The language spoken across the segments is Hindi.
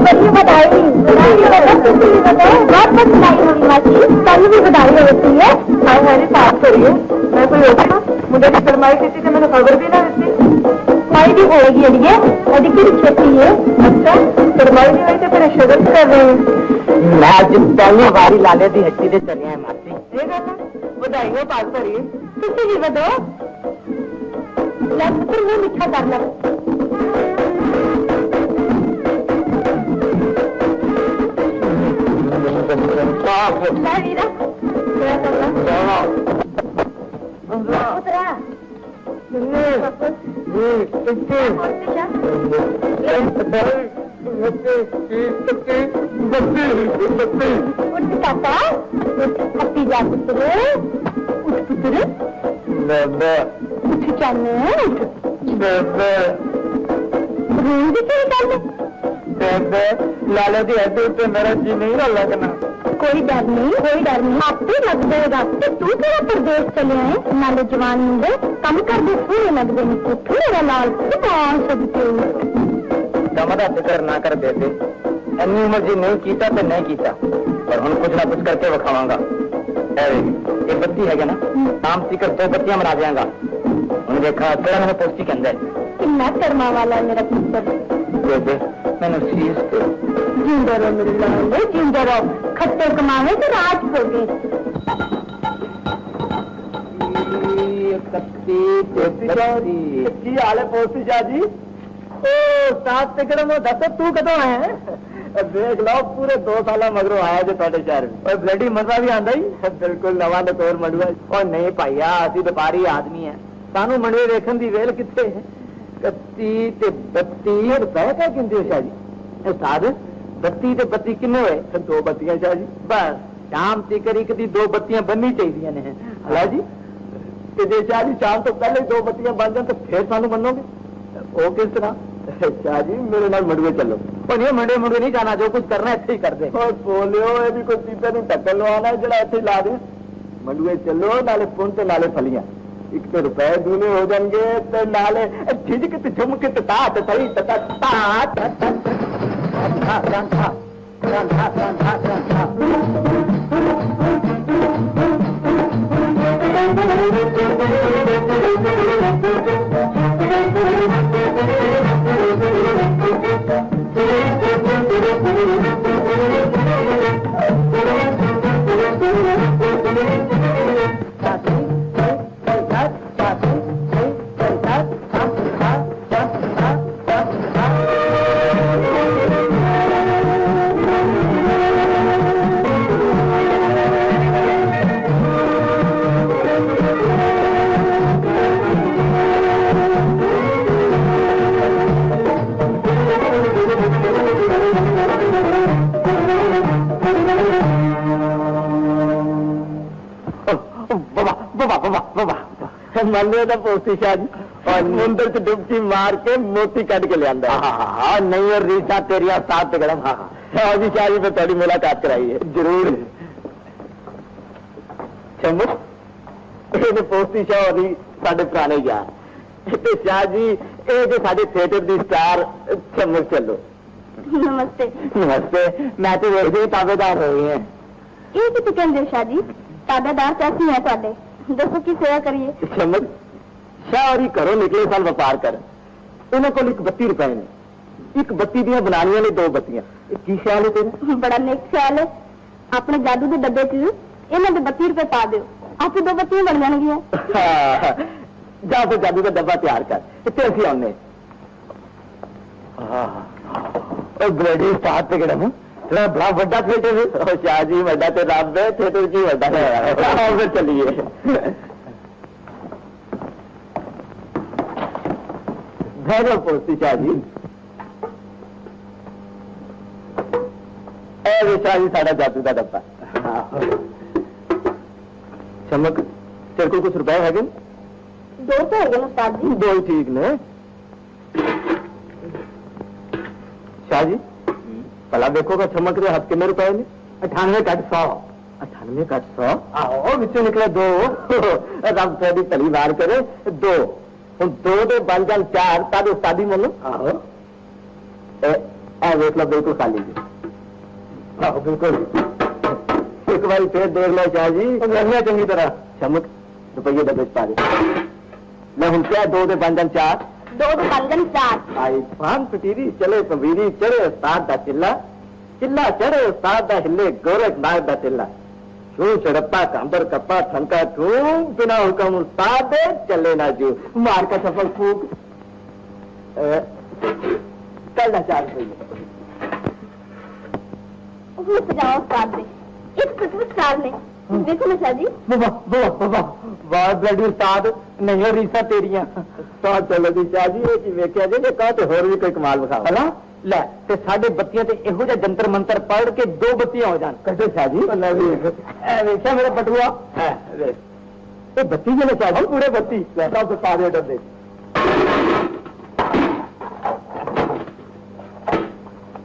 बड़ी बधाई बहुत बहुत बधाई होगी मासी कल भी बधाई होती है हाय हाय साफ करिए मैं कोई होती मुझे की फरमाई की थी मैंने खबर भी ना दी माई भी होगी अड़िए और की खेती है अच्छा फरमाई नहीं हुई तो फिर शगन कर रहे हैं मैं आज पहली बारी लाले की हट्टी से चलिया है मासी बधाई हो पास करिए तुझे भी बताओ फिर वो मिठा करना हट्टी जा पुत्र उठ पुत्र उठ चलने लाला की हड्डी उत्ते मेरा जी नहीं रहा लगना कोई डर नहीं आपसे लग जाएगा तू तेरा प्रदेश चले आए नाले जवान मुंडे कम कर दे पूरे लग देने पुट्ठू मेरा लाल समझा फिक्र ना कर बेटे इन्नी उम्र जी नहीं कीता तो नहीं कीता और हम कुछ ना कुछ करके विखावांगा ये बत्ती है ना शाम सीकर 2 बत्तियां मना देंगा उन्हें देखा तेरा मैंने पोस्टी के अंदर कितना कर्मा वाला है मेरा पुत्र बेटे मैंने शीश को जिंदा रहो मेरे लाल जिंदा रहो खट्टे कमावे तो राज भोगे की हाल है पोस्टी शाह जी सात टिकट में दस तू कदों है देख लो पूरे 2 साल मगरों आया जो थोड़े शहर में और ब्लडी मजा भी आंदा ही बिल्कुल नवा नतौर मंडुआ और नहीं भाईया असि व्यापारी आदमी है सानू मंडुए देखने की वेल कितने है 31 ते 32 रुपए क्या गिनते हो शाह जी उस्ताद 32 ते 32 किन्ने हुए 2 बत्तियां शाह जी बस शाम तक एक दी 2 बत्तियां बननी चाहिए ने हला जी जे शाह जी शाम तो पहले 2 बत्तियां बन जाए तो फिर सानू मनोगे वो किस तरह शाह जी मेरे नाल मंडुए चलो और ये मंडे नहीं जाना जो कुछ करना इत्थे ही कर दे और बोलियो ये भी कोई चीज़ां नहीं टक्कर लवाना जरा इत्थे ला दे मंडुए चलो नाले पुन ते नाले फलियां एक तो रुपए दूने हो जाएंगे तो नाले झिझक ते झुमक ते तात सही मल्ले का पोस्टी शाह जी और मुंदर च डुबकी मार के मोती कट के लिया नहीं और रीसा तेरिया साथ गरम हाँ जी शाह जी मैं थोड़ी मुलाकात कराई है जरूर चम्मच पोस्टी शाह अभी साढ़े पुराने यार शाह जी ये साढ़े थिएटर की स्टार चम्मच चलो नमस्ते नमस्ते मैं तो वेखदी ताबेदार हो गई है ये कितने कहते शाह जी ताबेदार कैसी है ताडे दसो की सेवा करिए चमक शाह और घरों निकले साल व्यापार कर उन्होंने को 32 रुपए ने एक बत्ती दियां बनानियां ने 2 बत्तियां की ख्याल है तेरा बड़ा नेक ख्याल है अपने जादू के डब्बे च इन्हां दे 32 रुपए पा दियो आपे 2 बत्तियां बन जाणगियां जा तो जादू का डब्बा तैयार कर इत्थे असीं आउने और ब्लडी स्टार्ट पे गड़ा बड़ा बड़ा थिएटर है शाह जी बड़ा तो रब है थिएटर की बड़ा है फिर चलिए घर पोस्ती शाह जी शाह जी साढ़ा जादू का डब्बा चमक तेरे को कुछ रुपए है 2 तो है उस्ताद जी 2 ही ठीक ने शाह जी भला देखोगा चमक रहे हाथ कितने रुपए ने 98 कट 100 98 कट 100 आओ बिचों निकले 2 रब थोड़ी भली बार करे 2 हम 2 दे बन जान 4 ताद उस्तादी मनो आओ ए देख लो बिल्कुल खाली जी। आहो बिल्कुल। एक बार फिर देख लो शाह जी, चंगी तरह चमक रुपये डब्बे पा दे। मैं हूं क्या 2 दे 5 4 2 दे 5 4 आई पान पटीरी चले पवीरी चढ़े उस्ताद दा चिल्ला, चिल्ला चढ़े उस्ताद दा हिले गोरखनाथ दा चिल्ला। छू चड़प्पा कांबर कप्पा ठनका छू बिना हुक्म उस्ताद दे चले ना जू मार का सफल फूक कल ना 4 रुपये जाओ उस्ताद दे इस पुरस्कार ने देखो ना शाह जी। वाह ब्लडी उस्ताद नहीं हो रीसा तेरिया तो चलो जी शाह जी ये वेख्या जे कहा तो होर भी कोई कमाल विखा है ना लै ते साडे बत्तियां ते इहो जिहा जंतर मंतर पढ़ के 2 बत्तियां हो जान कटे शाह जी। वेख्या मेरा बटुआ है ये बत्ती जो शाह जी पूरे बत्ती सब पा दे डब्बे।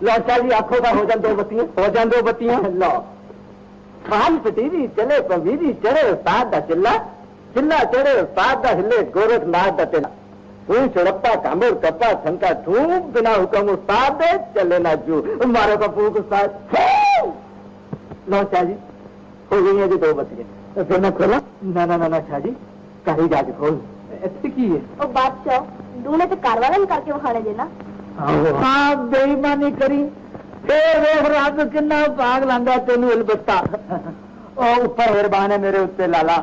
लो शाह जी आखो का हो जान 2 बत्तियां हो जान 2 बत्तियां लो पान पटीरी चले पवीरी चढ़े उस्ताद दा चिल्ला, चिल्ला चढ़े उस्ताद दा हिले गोरखनाथ दा चिल्ला। तू चड़प्पा कांबर कप्पा ठनका ठू बिना हुक्म उस्ताद दे चले ना जू मारो का फूक उस्ताद। लो शाह जी हो गई है जी 2 बत्तियां फिर मैं खोला ना ना ना ना शाह जी कहीं जाके खोल ऐसे की है ओ बादशाह दूने ते कारवाला निकाल के खाने देना। हाँ बेईमानी करी फिर रब किन्ना भाग लांदा तेनू अलबत्ता ऊपर मेहरबान है मेरे उत्ते लाला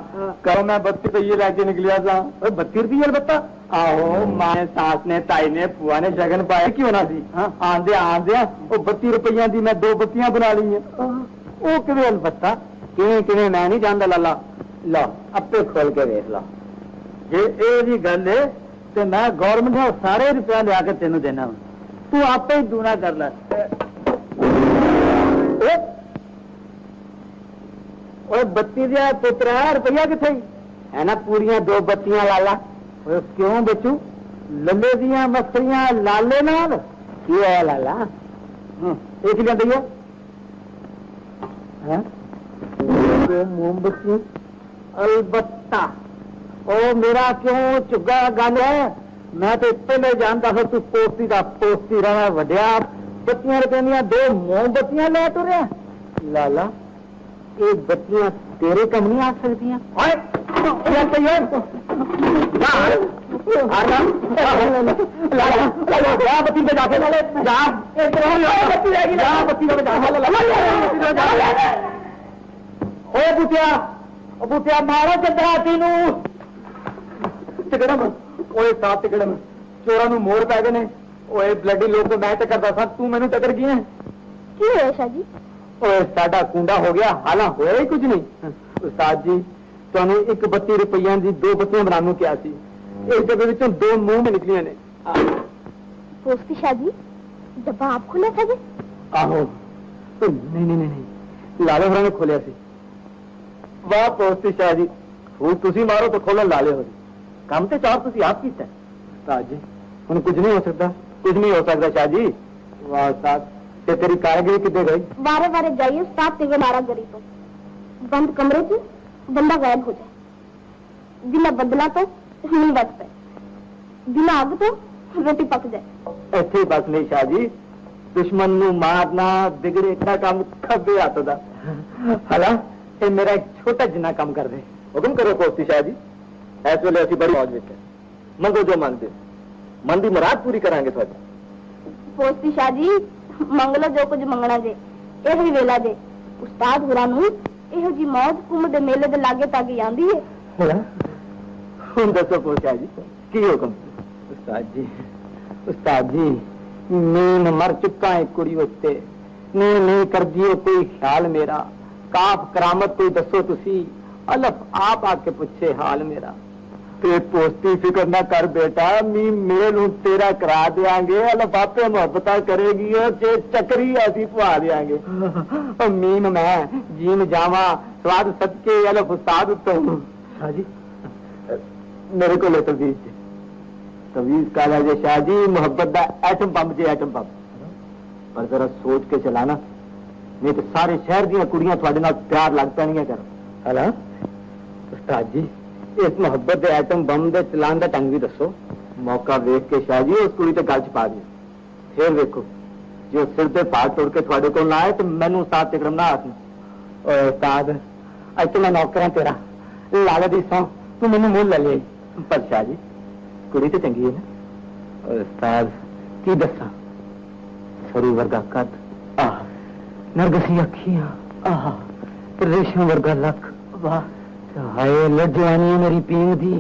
करो मैं 32 रुपये लैके निकलिया था 32 रुपये अलबत्ता आहो मां सास ने ताई ने फुआ ने शगन पाया क्यों ना सी आंदे आंदे 32 रुपये दी मैं 2 बत्तियां बना ली है किवें अलबत्ता किवें किवें मैं नहीं जानदा लाला लो अपे खोल के देख लो जे ए जी गल है ते मैं गवर्नमेंट का सारे रुपया लिया के तेनू देना तू आपे ही दूना कर ले। बत्ती दिया पुत्रा रुपया किथे है ना पूरियां 2 बत्तियां लाला क्यों बच्चू लल्ले दियां मछलियां लाले नाल की है लाला एक लिया दैया मोमबत्ती अलबत्ता ओ मेरा क्यों चुगा गल है मैं तो पहले जानता था तू पोस्ती का पोस्ती रहा वड्या 32 रुपये दियां 2 मोमबत्तियां ले तुरया लाला ये बत्तियां तेरे कम नहीं आ सकती बत्ती पे जाके बुटिया मारो चंद्रा तीनू तिकड़म ओए साथ तिकड़म चोरा नू मोर पै गए ने ओए ब्लडी लोग मैं टकरदा सा तू मैनू टकर गई है की होया शाह जी। साडा कुंडा हो गया हालां होया ही कुछ नहीं उस्ताद जी तुहानू 32 रुपये की 2 बत्तियां बनाने क्या सी इस डब्बे विचों 2 मुंह में निकलियां ने पोस्ती शाह जी डब्बा आप खोला था जी। आहो नहीं नहीं नहीं लाले होरां ने खोलिया सी। वाह पोस्ती शाह जी फूल तुसी मारो तो खोलन लाले हो काम ते चार तुसी आप कीता उस्ताद जी हुण कुछ नहीं हो सकता कुछ नहीं हो सकता शाह जी। वाह उस्ताद ते तेरी कारीगरी कितने गई वारे वारे जाइए उस्ताद ते नारा गरी तो बंद कमरे च बंदा गायब हो जाए बिना बदला तो नहीं बच पाए बिना आग तो रोटी पक जाए ऐसे ही बस नहीं शाह जी दुश्मन नू मारना बिगड़े इतना काम खब्बे हाथ दा हला ये मेरा एक छोटा जिन्ना काम कर दे हुक्म करो पोस्ती शाह जी इस वेले असीं बड़ी मौज विच मंगो जो मंगदे मन दी मुराद पूरी करांगे तुहाडी पोस्ती शाह जी मंगलो जो कुछ मंगना जे यही वेला जे उस्ताद होरां नू ਇਹੋ ਜੀ ਮੌਜ ਕੁੰਮ ਦੇ ਮੇਲੇ ਦੇ ਲਾਗੇ ਤਾਗੇ ਆਂਦੀ ਹੈ ਹੁਣ ਦੱਸੋ ਪੋਸ਼ਾ ਜੀ ਕੀ ਹੁਕਮ ਉਸਤਾਦ ਜੀ नींद मर चुका है कुड़ी उत्ते नींद नहीं कर दिए कोई ख्याल मेरा काफ करामत कोई दसो तुसी अलफ आप आके पूछे हाल मेरा ते पोस्ती फिक्र ना कर बेटा मी मेल हूं तेरा करा देंगे अलफ आपे मोहब्बत करेगी चे चक्री ऐसी पवा देंगे मीम मैं जीन जावा स्वाद सदके अलफ उस्ताद तो जी मेरे को ले तवीज काला जे शाह जी मोहब्बत दा एटम बम जे एटम बम पर जरा सोच के चलाना नहीं तो सारे शहर दियां कुड़ियां थोड़े नाल प्यार लग पैणियां कर हला उस्ताद जी इस मोहब्बत दे एटम बम दे चलान दा ढंग भी दसो मौका वेख के शाह जी उस कुड़ी ते गल च पा दियो फिर देखो जो सिर पे फाड़ तोड़ के थोड़े को ना आए तो मैनू उस्ताद तिकड़म ना आखना। ओए उस्ताद अज तो मैं नौकरां तेरा लाले दी सौ तू मैनू मुल ले ले। पर शाह जी कुड़ी तो चंगी है ना। ओए उस्ताद की दसा सरू वर्गा कद आह नरगसी अखियां आह रेशम वर्गा लख वाह हाय लजवानी मेरी पींग दी।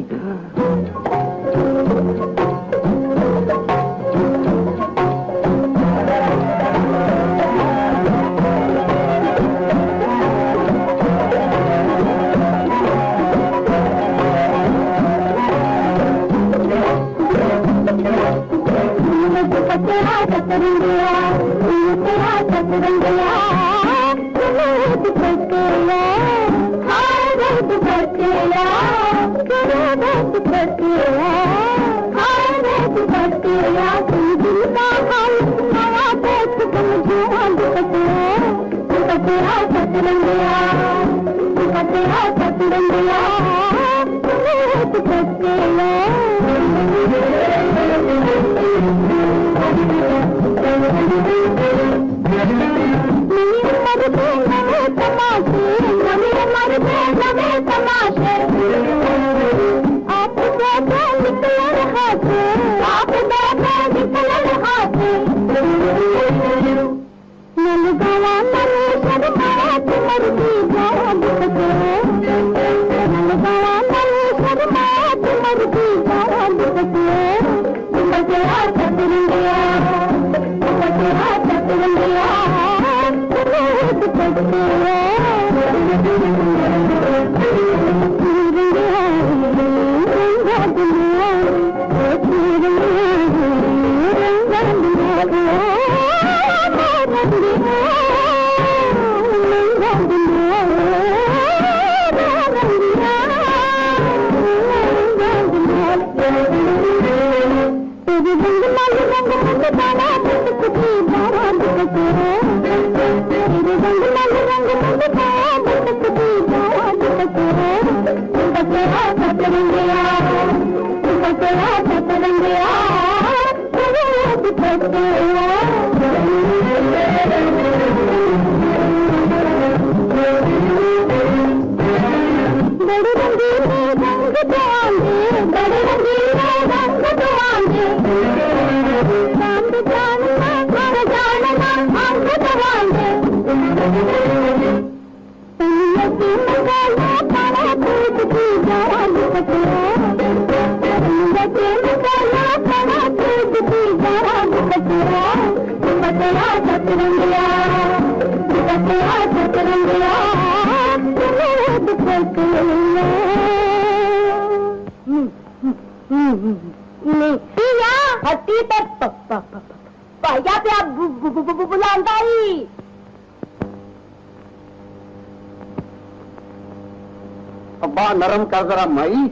अब्बा नरम कर जरा माई।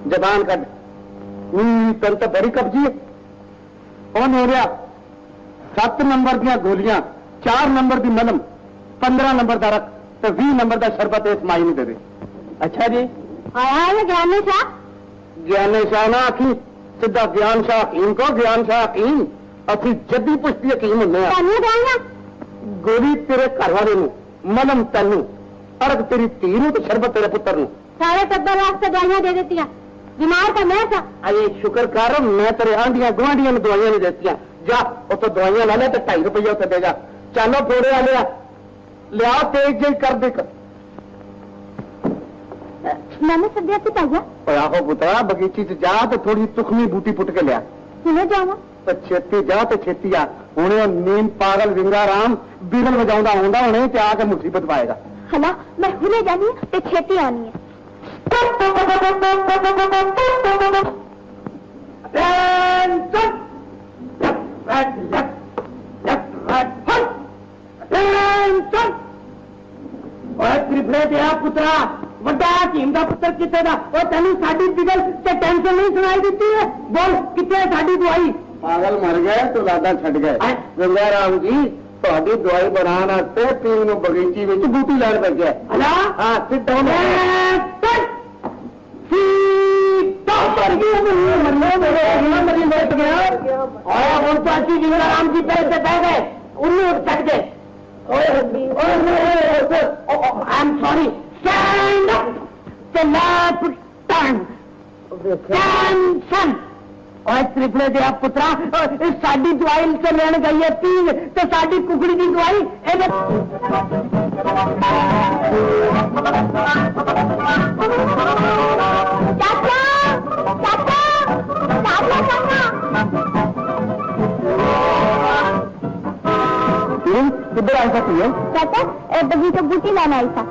जबान कट तन तो बड़ी कब्जी है। कौन हो गया 7 नंबर दिया गोलियां 4 नंबर की मलम 15 नंबर का रख तो 20 नंबर का शरबत इस माई में दे दे। अच्छा जी आया ज्ञानी शाह ज्ञाने शाह ना आखी सीधा ज्ञान शाह हकीम को ज्ञान शाह हकीम असी जद्दी पुश्ती हकीम होंगे। गोली तेरे घर वाले मलम तेनू अड़क तेरी धी नू तो शरबत तेरे पुत्र नू सारे टब्बर वास्ते दवाइयां दे देती बीमार तो मैं था। अरे शुक्र कर मैं तेरे आंधियां गुआंढियां ने दवाइयां नहीं देती जा उतो दवाइयां ला ले तो 2.5 रुपये उत्ते देगा। चलो फोड़े आ लिया तेज जी कर दे मैंने सद्या से पाया। आहो पुत्रा बगीची च जा तो थोड़ी तुखमी बूटी पुट के लिया। किने जावा तो छेती जा तो छेती आ हुणे नीम पागल विंगा राम बिगल बजाउंदा होंदा हुणे ते आके मुसीबत पाएगा। हला मैं हुणे जानी ते छेती आनी है। पुत्रा वड्डा हकीम का पुत्र कितने का और तेन साडी बिगल ते टेंशन नहीं सुनाई दी है। बोल कितने साडी दवाई पागल मर गए तो लादा छट गए। विंगा राम जी ਤੁਹਾਡੀ ਦਵਾਈ ਬਣਾਉਣ ਵਾਸਤੇ ਪੀਣ ਨੂੰ ਬਗੀਚੀ ਵਿੱਚ ਬੂਟੀ ਲੈਣ ਲੱਗਿਆ ਹਲਾ ਹਾਂ ਸਿੱਟ ਡਾਊਨ मरी लेट गया और वो चाची जी राम जी पैर से बह गए उन्हें चढ़ गए I am sorry stand up the left turn tension और त्रिपले दिया पुत्रा साडी दवाई से लेने गई है तीन तो साडी कुकड़ी की दवाई किधर आई सकती है चाचा बगीचा बूटी लाना आई था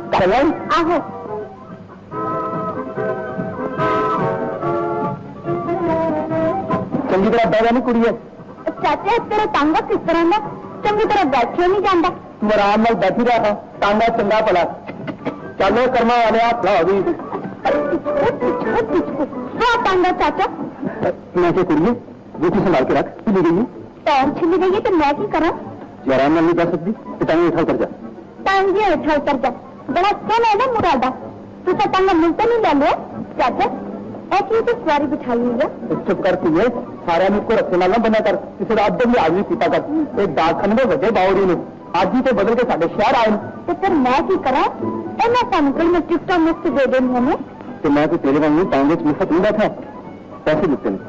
आहो चंगी तरह बैठा नहीं कुड़ी है चाचा तेरा टांगा किस तरह ना चंगी तरह बैठे नहीं जाता तू आराम नाल बैठी रहा टांगा चंगा भला चलो कर्मा वाले आप लाओ भी हाँ टांगा चाचा मैं क्या करिए बूटी संभाल के रख छिली गई पैर छिली गई है तो मैं क्या करा आराम नहीं कर सकती तो टांगे उठा कर जा टांगे उठा कर जा बड़ा कौन है ना मुरादा तू तो टांगा मिलता नहीं ले लो चाचा ऐसी तो सवारी बिठाई हुई है चुप करती है सारे मुझको रखे ना बना कर किसी रात दिन भी आदमी पीता कर एक डाकखाने में वजे बावरी ने आज ही तो बदल के साढ़े शहर आए तो फिर मैं की करा इन्हें सैंपल में टिकटा मुफ्त दे देनी हमें तो मैं तो तेरे वांगू टांगे मुफ्त नहीं बैठा पैसे देते नहीं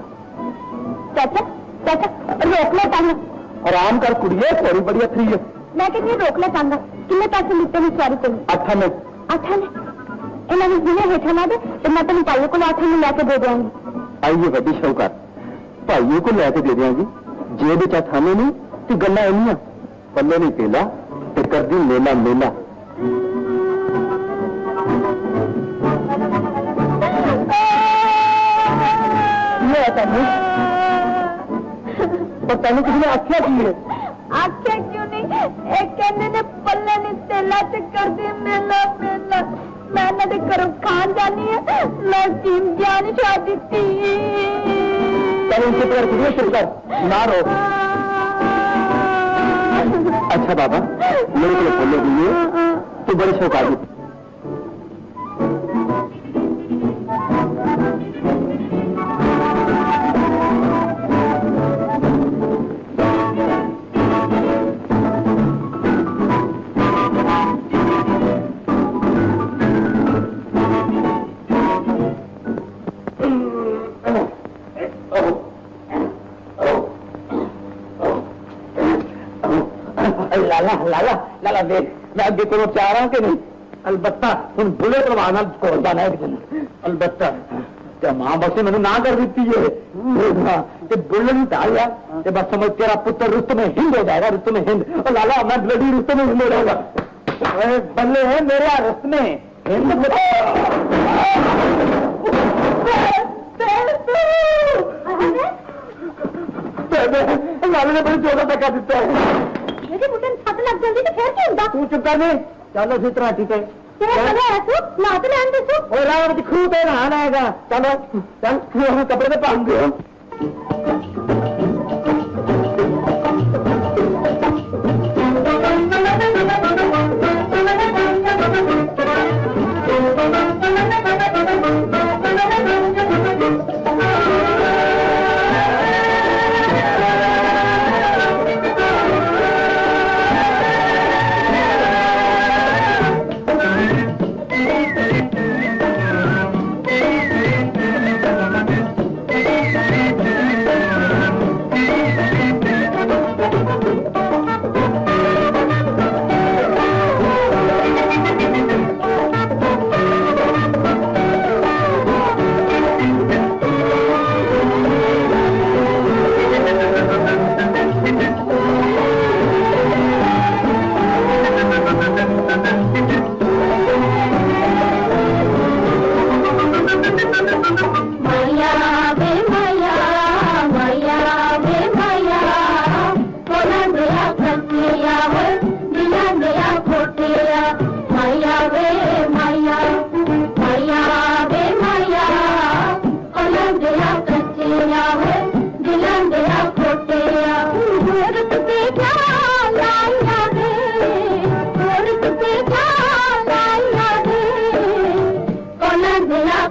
चाचा चाचा रोक लो टांगा आराम कर कुड़िए सॉरी बड़ी अच्छी है मैं कितनी रोक ला चाहूंगा कितने पैसे लिखते हैं सॉरी को 8 में इन्होंने जिन्हें हेठा ना दे तो मैं तेन भाइयों को 8 में लेके दे दूंगी आइए बड़ी शौकार भाइयों को लेके दे देंगी जेब च थाने नहीं तो गल्ला इनिया पल्ले नहीं पेला तो कर दी मेला मेला पता नहीं किसी ने आख्या की है आख्या क्यों नहीं एक कहने ने पल्ले ने तेला से कर दी मेला मेला मैंने तो करो खान जानी है मैं टीम जानी शादी थी ना रो अच्छा बाबा मेरे को बोले दिए तो बड़ी शौकाती लाला लाला लाला देख मैं अगे को चाह रहा हूं कि नहीं अलबत्ता हम बुले प्रवाह नाल कोल जाना है किसी अलबत्ता ते मां बसे मैंने ना कर दी है ते बुले नहीं डालिया ते बस समझ तेरा पुत्र रुस्तम हिंद हो जाएगा रुस्तम हिंद और लाला मैं ब्लडी रुस्तम हिंद हो जाऊंगा बल्ले है मेरे रुस्तम हिंद लाला ने बड़ी जोर तक दिता है मेरे बुटन छत लग जाती तो फिर क्या होता तू चुप कर दे चलो फिर तरह ठीक है ना तो लेन दे तू और राम जी खूब है नहाना आएगा चलो चल कपड़े में पहन दो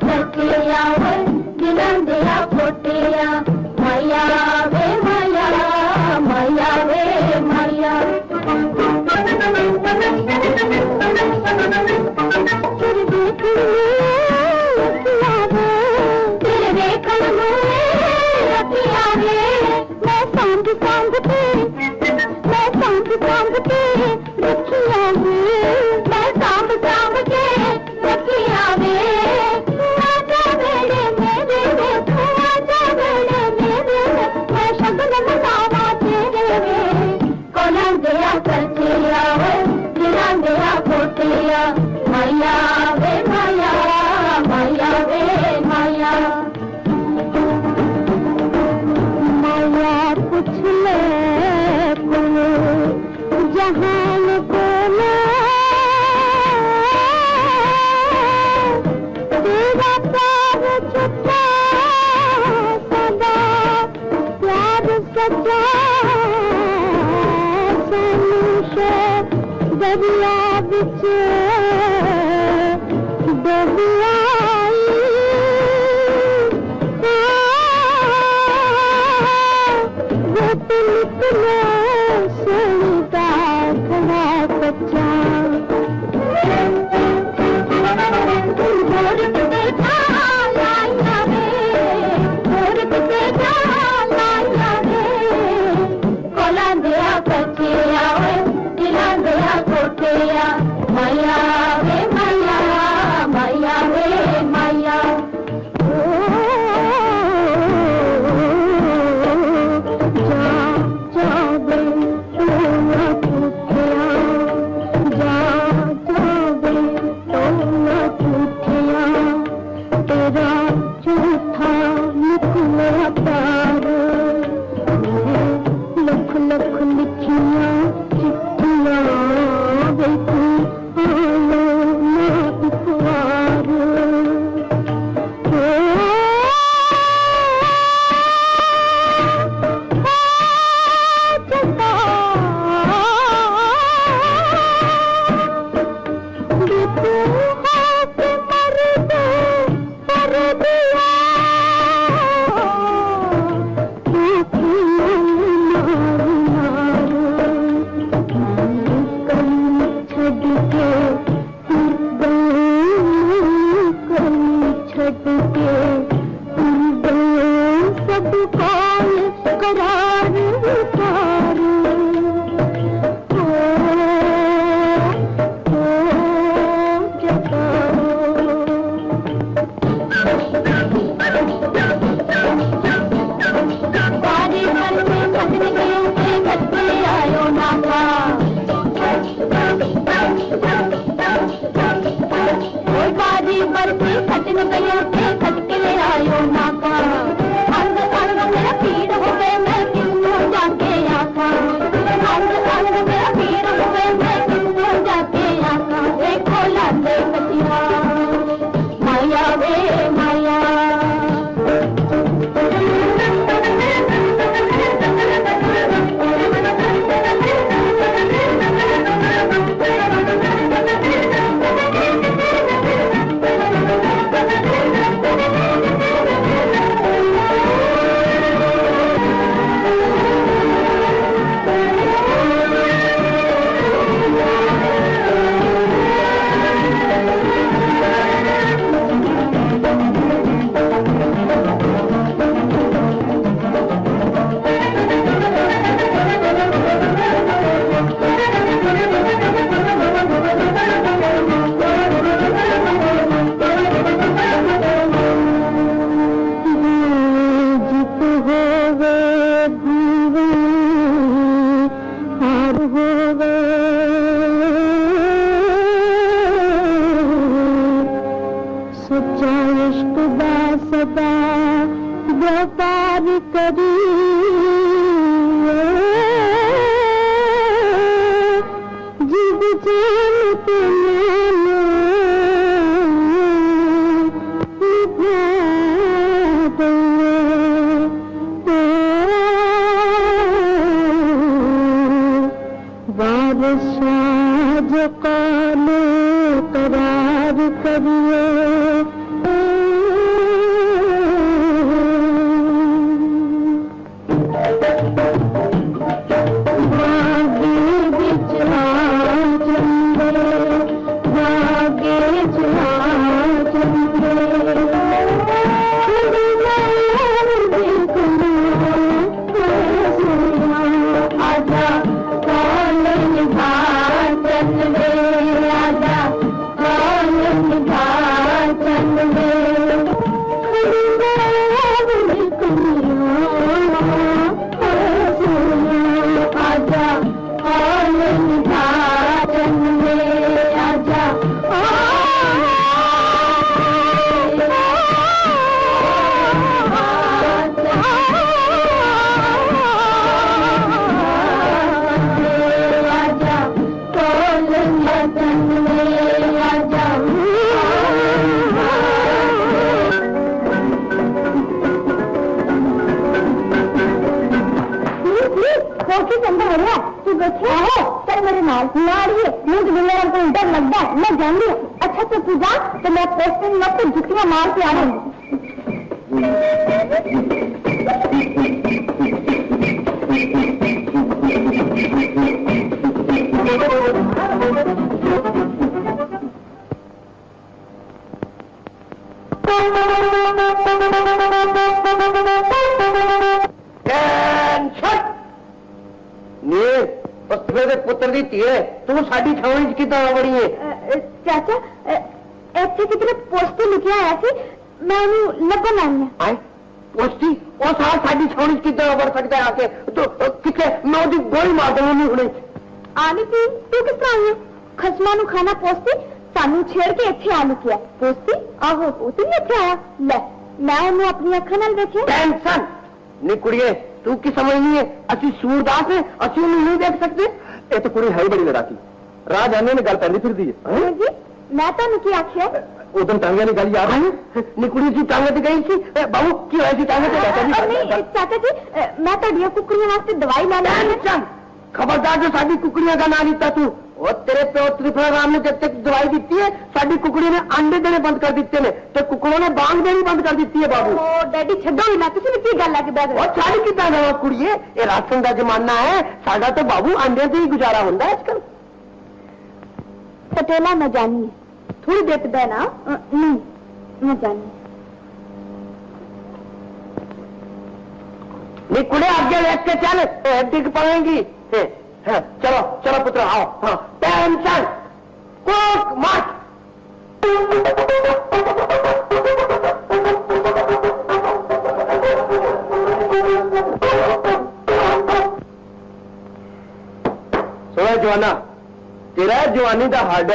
कचिया दिलन दिया फोटिया मैया वे मैया मैया वे मैया मैया वे मैया मैया वे मैया मैया कुछ ले जहान को तेरा प्यार छुपा सदा प्यार सच्चा सनुषे दरिया बिच डुबियाई वो तुलने सुनता खड़ा बच्चा मैया वे मैया मैया वे मैया जा बे तो न पूछिया जा बे तो न पूछिया तेरा झूठा निकला प्यार लख लख लिखिया चिट्ठियां बेटी आलो ना इकरार सब कौन करार उतार बारी मन में खतने के खतने आयो नाका बारी पर खतने गयो खटके आयो नाका मेरा पीड़ हो गए मैं किन्नों जाके आका मेरा पीड़ हो गए मैं किन्नों जाके आका देखो लादे बचिया माया वे माया सच्चा इश्क दा सदा व्यापार करी जिद चैन ते मैंने निभा बारिश जो काले करार करिए डरिया तू बैठे है चल मेरे नाल नाड़िए मुझे मेरा को डर लगता है मैं जानती हूँ अच्छा तो तू जा तो मैं पोस्टर में तो जुतियां मार के आ रही पुत्र दी धीए तू साडी छावनी च किदां बड़ी है चाचा ਇੱਥੇ ਕਿਤੇ ਪੋਸਟ ਲਿਖਿਆ ਆਇਆ ਸੀ ਮੈਂ ਉਹਨੂੰ ਲੱਭਣ ਆਈ ਹਾਂ पोस्टी और साथ साडी छावनी च किदां वड़ सकदा है आके तो किथे मैं ओदी गोली मार दूं नहीं हुणे आने की तू किस तरह आई है खसमा नु खाना पोस्टी सानू छेड़ के ਇੱਥੇ ਆ ਲਿਖਿਆ पोस्टी आहो ਉਹ ਤੇ ਇੱਥੇ आया ਲੈ मैं ਉਹਨੂੰ ਆਪਣੀ ਅੱਖਾਂ ਨਾਲ ਦੇਖਿਆ टेंशन नहीं कुड़िए तू की समझनी है असि सूरदास है असि उन्हें नहीं देख सकते ये तो कुड़ी है ही बड़ी लड़ाकी राह जाने में गल पहली फिर दी है जी मैं तो की आखिया उदम टांगे ने गल याद है निकुड़ी जी टांगे ते गई थी बाबू की होई थी टांगे ते नहीं चाचा जी मैं तो कुकड़ियों वास्ते दवाई लाना है खबरदार जो साडी कुकड़ियां का ना लीता तू और तेरे प्यो त्रिफला राम ने जब तक दवाई दी है साडी कुकड़ी ने अंडे देने बंद कर दिते ने तो कुकड़ों ने बांग देनी बंद कर दी है बाबू ओ डैडी छड्डो ही ना किसी ने की गल है कि और छाड़ी कितना गवा कुड़िए ये राशन का जमाना है साडा तो बाबू अंडे से ही गुजारा होता है आजकल पटेला न जानी थोड़ी देर पे ना नहीं न जानी निकुड़े आगे लेट के चल डिग पड़ेंगी चलो चलो पुत्र आओ हाँ टेंशन कोक मत सुनो जवाना तेरा जवानी का हड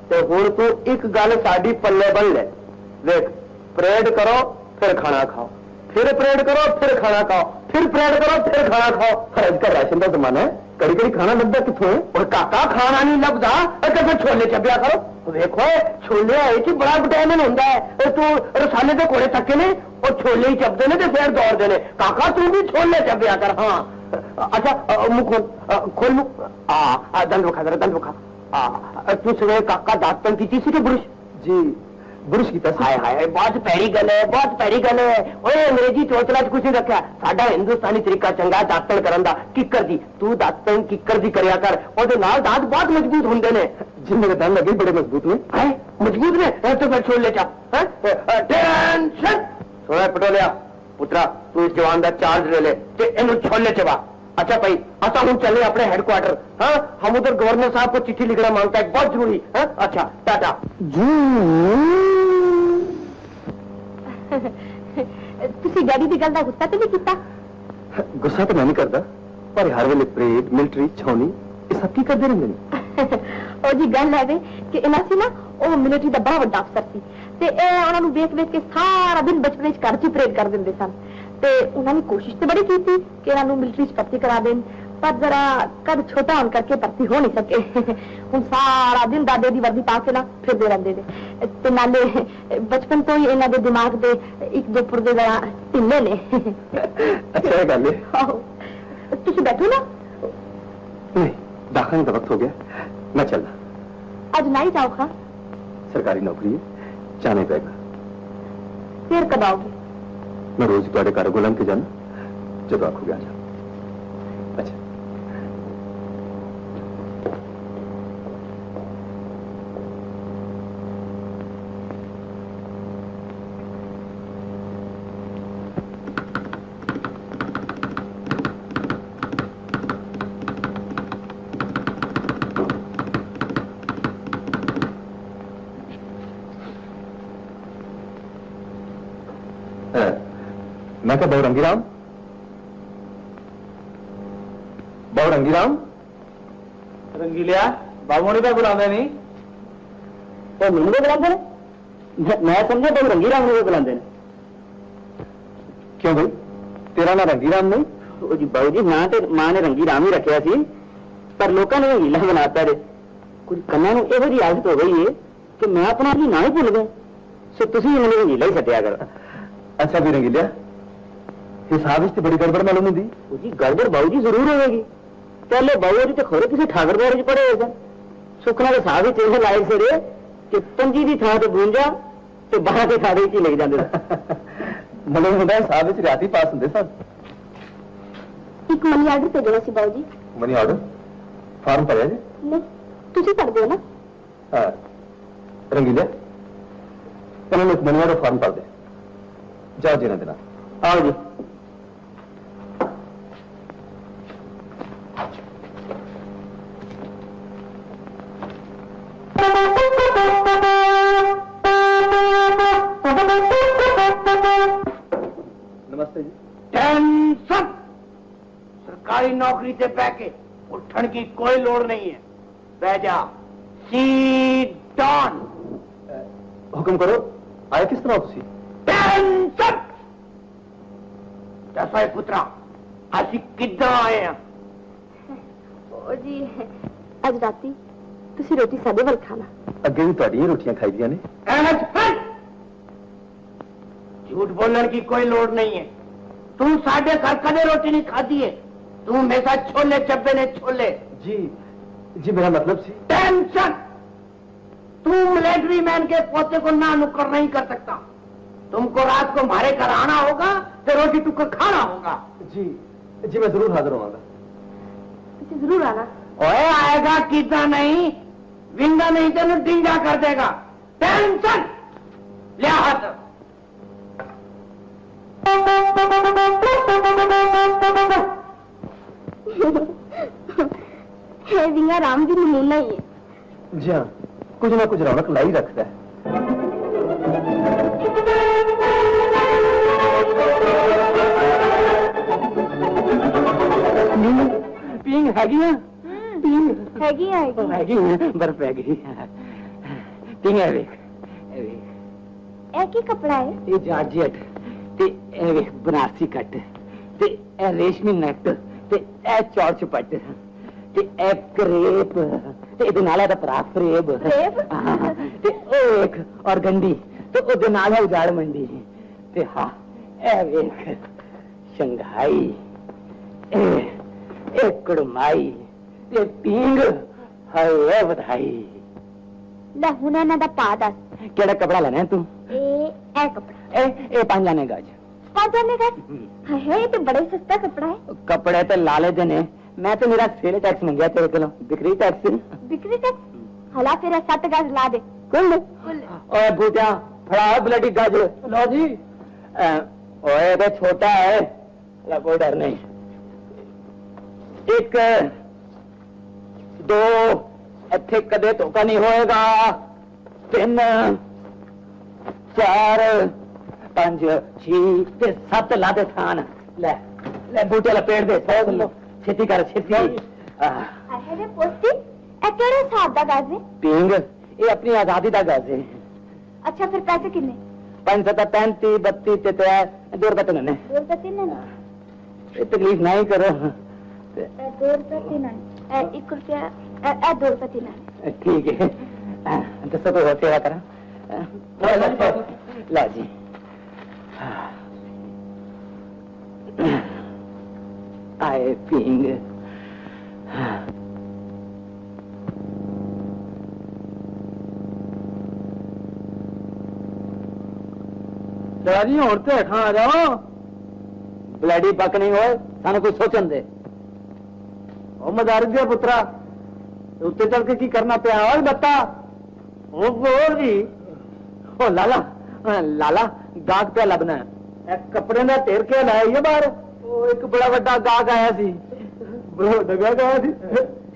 ते हुण तू एक गल साडी पल्ले बन ले देख परेड करो फिर खाना खाओ फिर परेड करो फिर खाना खाओ फिर परेड करो फिर खाना खाओ आजकल राशन का जमाना है कड़ी कड़ी खाना लगता कितों है और काका खाना नहीं लगता तो फिर छोले चबिया करो देखो छोले आए च बड़ा विटामिन होता है तू रसाले के कोड़े थके ने और छोले ही चबते ने फिर दौड़ते ने काका तू भी छोले चबिया कर हाँ अच्छा मुख खोल मुख दंड विखा जरा दंड विखा तू सवेरे काका दातन की थी ब्रुश जी बुरुश की हाय हाय बहुत पैड़ी गल है बहुत पैड़ी गल है ओए अंग्रेजी चोचला कुछ नहीं रखा साडा हिंदुस्तानी तरीका चंगा दातन करन दा किकर दी तू दातन किकर दी करया कर ओदे नाल दांत बहुत मजबूत हुंदे ने जिन्ने के दंद लगे बड़े मजबूत ने हाय मजबूत ने तो फिर छोड़ ले चा टेंशन सोया पटोलिया पुत्रा तू इस जवान दा चार्ज ले ले ते इनु छोले चबा अच्छा भाई असा हम चले अपने हेडक्वार्टर हाँ हम उधर गवर्नर साहब को चिट्ठी लिखना मांगता है बहुत जरूरी है अच्छा टाटा तुसी डैडी दी गल दा गुस्सा ते नहीं कीता गुस्सा तो मैं नहीं करता पर हर वेले परेड मिलिट्री छावनी ये सब की करते रहंदे ने ओ जी गल है कि इना सी ना ओ मिलिट्री दा बड़ा बड़ा अफसर सी ते ए उन्हां नूं वेख वेख के सारा दिन बचपने च घर च परेड कर दिंदे सन ते उन्हां ने कोशिश तो बड़ी की थी कि इन्हां नूं मिलिट्री च भर्ती करा देन पर जरा कद छोटा होने करके भर्ती हो नहीं सके हुण सारा दिन दादे दी वर्दी पा के ना फिरदे रहिंदे ने ते नाले बचपन तो ही इन्हां दे दिमाग दे एक दो पुरदे जरा ढिल्ले ने अच्छा गल है तुसीं बैठो ना नहीं दाखिल का वक्त हो गया मैं चलना आज नहीं जाओ खा सरकारी नौकरी है जाने पेगा फिर कब आओगे मैं रोज थोड़े घर को लंघ के जाना जब आखोगे आ जा अच्छा मैं क्या बहु रंगीराम रंगीलिया बाबू ने बुला नहीं तो मैंने बुलाते मैं समझा बहु रंगीराम ने बुलाते क्यों भाई तेरा ना रंगीराम नहीं जी बाबू जी मां ने रंगीराम ही रखा सी पर लोगों ने रंगीला बनाता रे कुछ कन्ना यहो जी आदत हो गई है कि मैं अपना ही ना ही भूल गए सो तुम मैंने रंगीला ही सटिया कर अच्छा भी रंगीलिया हिसाब से बड़ी गड़बड़ मालूम होती जी गड़बड़ बाबू जी जरूर होगी पहले बाबू जी तो खोरे किसी ठाकर बारे च पढ़े हुए सुखना के साहब ही चेहरे लायक से कि 25 की थां ते 52 ਤੇ 12 ਦੇ ਖਾੜੇ ਚ ਲੈ ਜਾਂਦੇ ਮਤਲਬ ਹੁੰਦਾ ਸਾਹਬ ਵਿੱਚ ਰਾਤੀ ਪਾਸ ਹੁੰਦੇ ਸਨ ਇੱਕ ਮਨੀ ਆਰਡਰ ਭੇਜਣਾ ਸੀ ਬਾਊ ਜੀ ਮਨੀ ਆਰਡਰ ਫਾਰਮ ਭਰਿਆ ਜੀ ਨਹੀਂ ਤੁਸੀਂ ਭਰ ਦਿਓ ਨਾ ਹਾਂ ਰੰਗੀਲੇ ਇਹਨਾਂ ਨੂੰ ਮਨੀ ਆਰਡਰ ਫਾਰਮ ਭਰ ਦੇ ਜਾਓ ਜੀ ਨਾ ਆਓ ਜੀ नमस्ते जी टेंशन सरकारी नौकरी से बह के उठन की कोई लोड़ नहीं है बह जा सीट डाउन हुक्म करो आया किस तरह तुसी टेंशन दसा पुत्रा असी किद्दां आए हैं ਉਹ ਜੀ ਅੱਜ ਰਾਤੀ ਤੁਸੀਂ ਰੋਟੀ ਸਾਡੇ ਵੱਲ ਖਾਣਾ ਅੱਗੇ ਵੀ ਤੁਹਾਡੀਆਂ ਰੋਟੀਆਂ ਖਾਈ ਦੀਆਂ ਨੇ झूठ बोलने की कोई लोड़ नहीं है तू साढ़े घर कदे रोटी नहीं खाती है तू हमेशा छोले चब्बे ने छोले जी जी मेरा मतलब सी टेंशन तू मिलिट्री मैन के पोते को ना नुक्कर नहीं कर सकता तुमको रात को हमारे घर आना होगा तो रोटी तुमको खाना होगा जी जी मैं जरूर हाजिर होऊंगा ਤੁਸੀਂ ਜ਼ਰੂਰ ਆਣਾ ओए आएगा कितना नहीं विंदा नहीं तो डिंगा कर देगा टेंशन ले हाथ है विंगा राम जी नमूना ही है जी हाँ कुछ ना कुछ रौनक लाई रखता है पींग हैगी है पींग हैगी आएगी हैगी बर्फ हैगी पींग है ਵੇਖ ਇਹ ਕੀ ਕਪੜਾ ਹੈ ਇਹ ਜਾਰਜੀਟ ਤੇ ਇਹ ਵੇਖ ਬਨਾਰਸੀ ਕੱਟ ਤੇ ਇਹ ਰੇਸ਼ਮੀ ਨੈਟ ਤੇ ਇਹ ਚੌੜ ਚਪੱਟ ਤੇ ਇਹ ਕਰੇਪ ਤੇ ਇਹਦੇ ਨਾਲ ਇਹਦਾ ਭਰਾ ਫਰੇਬ ਫਰੇਬ? ਤੇ ਉਹ ਵੇਖ ਔਰ ਗੰਡੀ ਤੇ ਉਹਦੇ ਨਾਲ ਹੈ ਉਜਾੜ ਮੰਡੀ ਤੇ ਹਾਂ ਇਹ ਵੇਖ ਸ਼ੰਘਾਈ ਇਹ ਕੜਮਾਈ ਤੇ ਪੀਂਗ ਹਾਏ ਵਧਾਈ ਲੈ ਹੁਣ ਇਹਨਾਂ ਦਾ ਪਾ ਦੱਸ ਕਿਹੜਾ ਕਪੜਾ ਲੈਣਾ ਤੂੰ ਇਹ ਕਪੜਾ ਇਹ 5 ਆਨੇ ਗਾਜ ਪਾਜਾਨੇ ਦਾ ਹੈ ਇਹ ਤੇ ਬੜਾ ਹੀ ਸਸਤਾ ਕਪੜਾ ਹੈ कपड़े तो लाले दे ने मैं तो मेरा सेल टैक्स मंगया तेरे को बिक्री टैक्स बिक्री टैक्स हला फिर 7 गज ला दे कुल ओए बूटा फड़ा ब्लडी गज लो जी ओए तो छोटा है ला कोई डर नहीं एक दो ਇੱਥੇ ਕਦੇ ਧੋਖਾ ਨਹੀਂ ਹੋਏਗਾ 3 4 5 6 ਤੇ 7 ਲਾ ਦੇ ਥਾਨ ਲੈ ਲੈ ਬੂਟੇ ਲਪੇੜ ਦੇ 100 ਕਿਲੋ ਛੇਤੀ ਕਰ ਛੇਤੀ ਹੈ ਰੇ ਪੋਸਟੀ ਇਹ ਕਿਹੜੇ ਹਿਸਾਬ ਦਾ ਗਜ ਹੈ ਪਿੰਗ ਇਹ ਆਪਣੀ ਆਜ਼ਾਦੀ ਦਾ ਗਜ਼ ਹੈ ਅੱਛਾ ਫਿਰ ਪੈਸੇ ਕਿੰਨੇ 5 7 35 32 ਤੇ 2 ਰੁਪਏ ਤੇ ਨੇ 2 ਰੁਪਏ ਤਿੰਨ ਨੇ ਇਹ ਤਕਲੀਫ ਨਹੀਂ ਕਰੋ 2 ਰੁਪਏ ਤਿੰਨ ਨੇ 1 ਰੁਪया 2 ਰੁਪਏ ਤਿੰਨ ਨੇ ठीक है दसो कोई और सेवा करा ला जी आए पिंग दादी और तो खा आ जाओ ब्लैडी पक नहीं हो सानू कुछ सोचन दे ओ मदार दिया पुत्रा उत्ते चल के की करना पिया और बता ओ बोल जी ओ लाला लाला गाग पे लबना है कपड़े में तेर के लाया ये बाहर ओ एक बड़ा बड़ा गाग आया सी बड़ा बड़ा गाग आया सी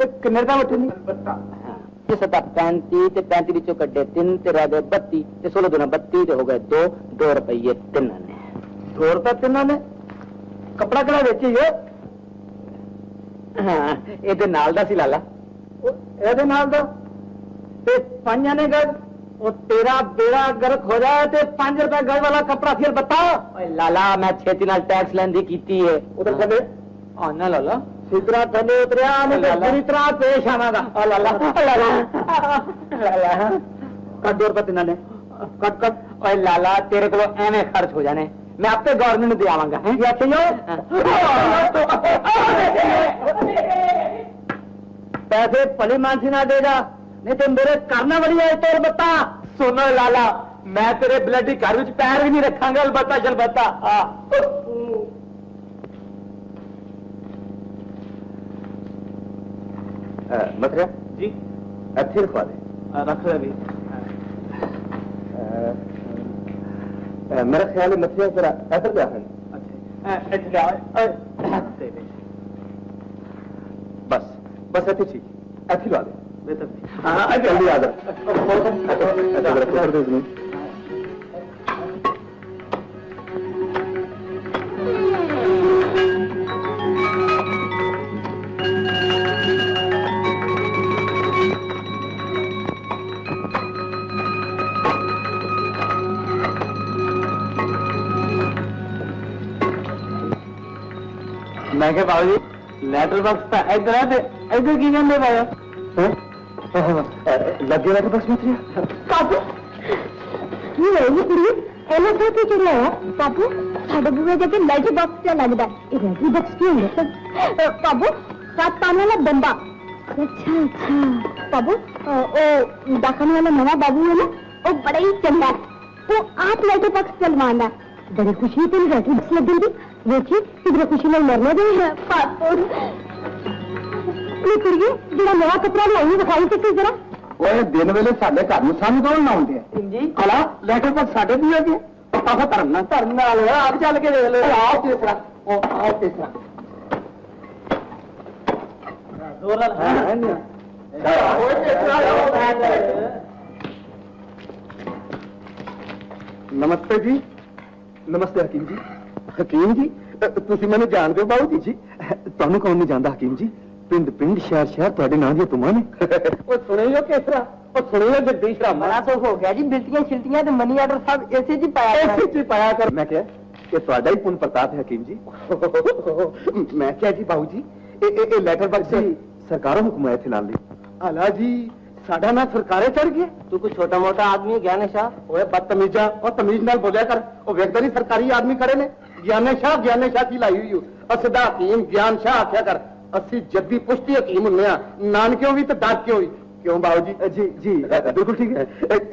एक किन्ने दा बैठे नहीं बता ये 35 ते 35 ਵਿੱਚੋਂ ਕੱਢੇ 3 ਤੇ ਰਹਿ ਗਏ 32 ਤੇ 16 ਦੁਨਾ 32 ਤੇ ਹੋ ਗਏ 2 ਰੁਪਏ ਤਿੰਨਾਂ ਨੇ 2 ਰੁਪਏ ਤਿੰਨਾਂ ਨੇ ਕਪੜਾ ਕਿਹੜਾ ਵੇਚੀ ਹੈ ਹਾਂ ਇਹਦੇ ਨਾਲ ਦਾ ਸੀ ਲਾਲਾ ਇਹਦੇ ਨਾਲ ਦਾ ਤੇ 5 ਨੇ ਗਜ ਉਹ ਤੇਰਾ ਬੇੜਾ ਗਰਕ ਹੋ ਜਾਏ ਤੇ 5 ਰੁਪਏ ਗਜ ਵਾਲਾ ਕਪੜਾ ਫਿਰ ਬਤਾ ਓਏ ਲਾਲਾ ਮੈਂ ਛੇਤੀ ਨਾਲ ਟੈਕਸ ਲੈਂਦੀ ਕੀਤੀ ਹੈ ਉਧਰ ਕਦੇ ਆਨਾ ਲਾਲਾ ਸਿੱਧਰਾ ਥੱਲੇ ਉਤਰਿਆ ਨੇ ਤੇ ਪੂਰੀ ਤਰ੍ਹਾਂ ਪੇਸ਼ ਆਵਾਂਗਾ ਆ ਲਾਲਾ ਲਾਲਾ ਲਾਲਾ ਕੱਟ 2 ਰੁਪਏ ਤਿੰਨਾਂ ਨੇ ਕੱਟ ਕੱਟ ਓਏ ਲਾਲਾ ਤੇਰੇ ਕੋਲ ਐਵੇਂ ਖਰਚ ਹੋ ਜਾਣੇ मैं आपके गवर्नमेंट दे आवांगा है पैसे भली मानसी ना देगा, नहीं तो मेरे करना बड़ी है तोड़ बत्ता। सुन लाला, मैं तेरे ब्लडी घर में पैर भी नहीं रखांगा, अलबत्ता शलबत्ता। मथुरा जी, अच्छी रखवा दे। रख ले भी। मेरा ख्याल है मछलियां जरा ऐसा क्या है। बस बस ऐसे ठीक, ऐसी ला दे। हाँ जल्दी आ जा। मैं क्या बाबू जी, लेटर बॉक्स था इधर है, इधर की कहते पाया लगे लेटर बॉक्स में बाबू ये कुड़ी एलो तो चढ़िया है बाबू, साढ़े बुआ जाके लेटर बॉक्स से लगता है। लेटर बॉक्स क्यों है बाबू? रात पाने वाला बंदा। अच्छा अच्छा बाबू, ओ दाखन वाला नवा बाबू है ना, वो बड़ा ही चंगा है, वो आप लेटर बॉक्स चलवाना। बड़ी खुशी तो लेटर बॉक्स लगेगी, देखिए इधर खुशी में मरने दे पासपोर्ट। कुड़िए जरा नवा कपड़ा लियाई दिखाई किसी जरा। वो दिन वेले साडे घर में सामने कौन ना आउंदे जी भला लेटर पर साडे भी होगे पापा धर्म नाल आप चल के देख लो। आओ तीसरा, ओ आओ तीसरा जोर नाल है नहीं ओए तीसरा। नमस्ते जी। नमस्ते हकीम जी। हकीम जी ਤੁਸੀਂ ਮੈਨੂੰ ਜਾਣਦੇ ਹੋ ਬਾਊ ਜੀ? ਤੁਹਾਨੂੰ ਕੌਣ ਨਹੀਂ ਜਾਣਦਾ ਹकीम जी? ਪਿੰਡ ਪਿੰਡ ਸ਼ਹਿਰ ਸ਼ਹਿਰ ਤੁਹਾਡੇ ਨਾਂ ਦੀਆਂ ਤੁਮਾਂ ਨੇ। ਉਹ ਸੁਣਿਓ ਕਿਸ ਤਰ੍ਹਾਂ, ਉਹ ਸੁਣਿਓ ਜਗਦੀਸ਼ ਰਾਮ ਬੜਾ ਸੋ ਹੋ ਗਿਆ ਜੀ, ਬਿਲਟੀਆਂ ਛਿਲਟੀਆਂ ਤੇ ਮਨੀ ਆਰਡਰ ਸਭ ਇਸੇ ਜੀ ਪਾਇਆ ਕਰ। ਮੈਂ ਕਿਹਾ ਕਿ ਤੁਹਾਡਾ ਹੀ ਪੁੰਨ ਪ੍ਰਤਾਪ ਹੈ ਹकीम जी। ਮੈਂ ਕਿਹਾ ਜੀ ਬਾਊ ਜੀ ਇਹ ਲੈਟਰ ਬਕਸ ਸਰਕਾਰੋਂ ਹੁਕਮ ਆਇਆ ਥੇ ਲਾਣ ਲਈ। ਆਲਾ ਜੀ ਸਾਡਾ ਨਾ ਸਰਕਾਰੇ ਚੜ ਗਿਆ। ਤੂੰ ਕੋਈ ਛੋਟਾ ਮੋਟਾ ਆਦਮੀ ਹੈ ਗਿਆਨੇ ਸ਼ਾਹ? ਓਏ ਬਦਤਮੀਜ਼ਾ, ਉਹ ਤਮੀਜ਼ ਨਾਲ ਬੋਲਿਆ ਕਰ। ਉਹ ਵੇਖਦਾ ਨਹੀਂ ਸਰਕਾਰੀ ਆਦਮੀ ਖੜੇ ਨੇ। ਗਿਆਨੇ ਸ਼ਾਹ ਕੀ ਲਾਈ ਹੋਈ ਹੋ। ਅਸਦਾ ਹਕੀਮ ਗਿਆਨ ਸ਼ਾਹ ਆਖਿਆ ਕਰ। ਅਸੀਂ ਜੱਦੀ ਪੁਸ਼ਤੀ ਹਕੀਮ ਹੁੰਨੇ ਆ, ਨਾਨਕਿਓਂ ਵੀ ਤੇ ਦਾਦਕਿਓਂ ਵੀ। क्यों बाबू जी? जी जी बिल्कुल ठीक है।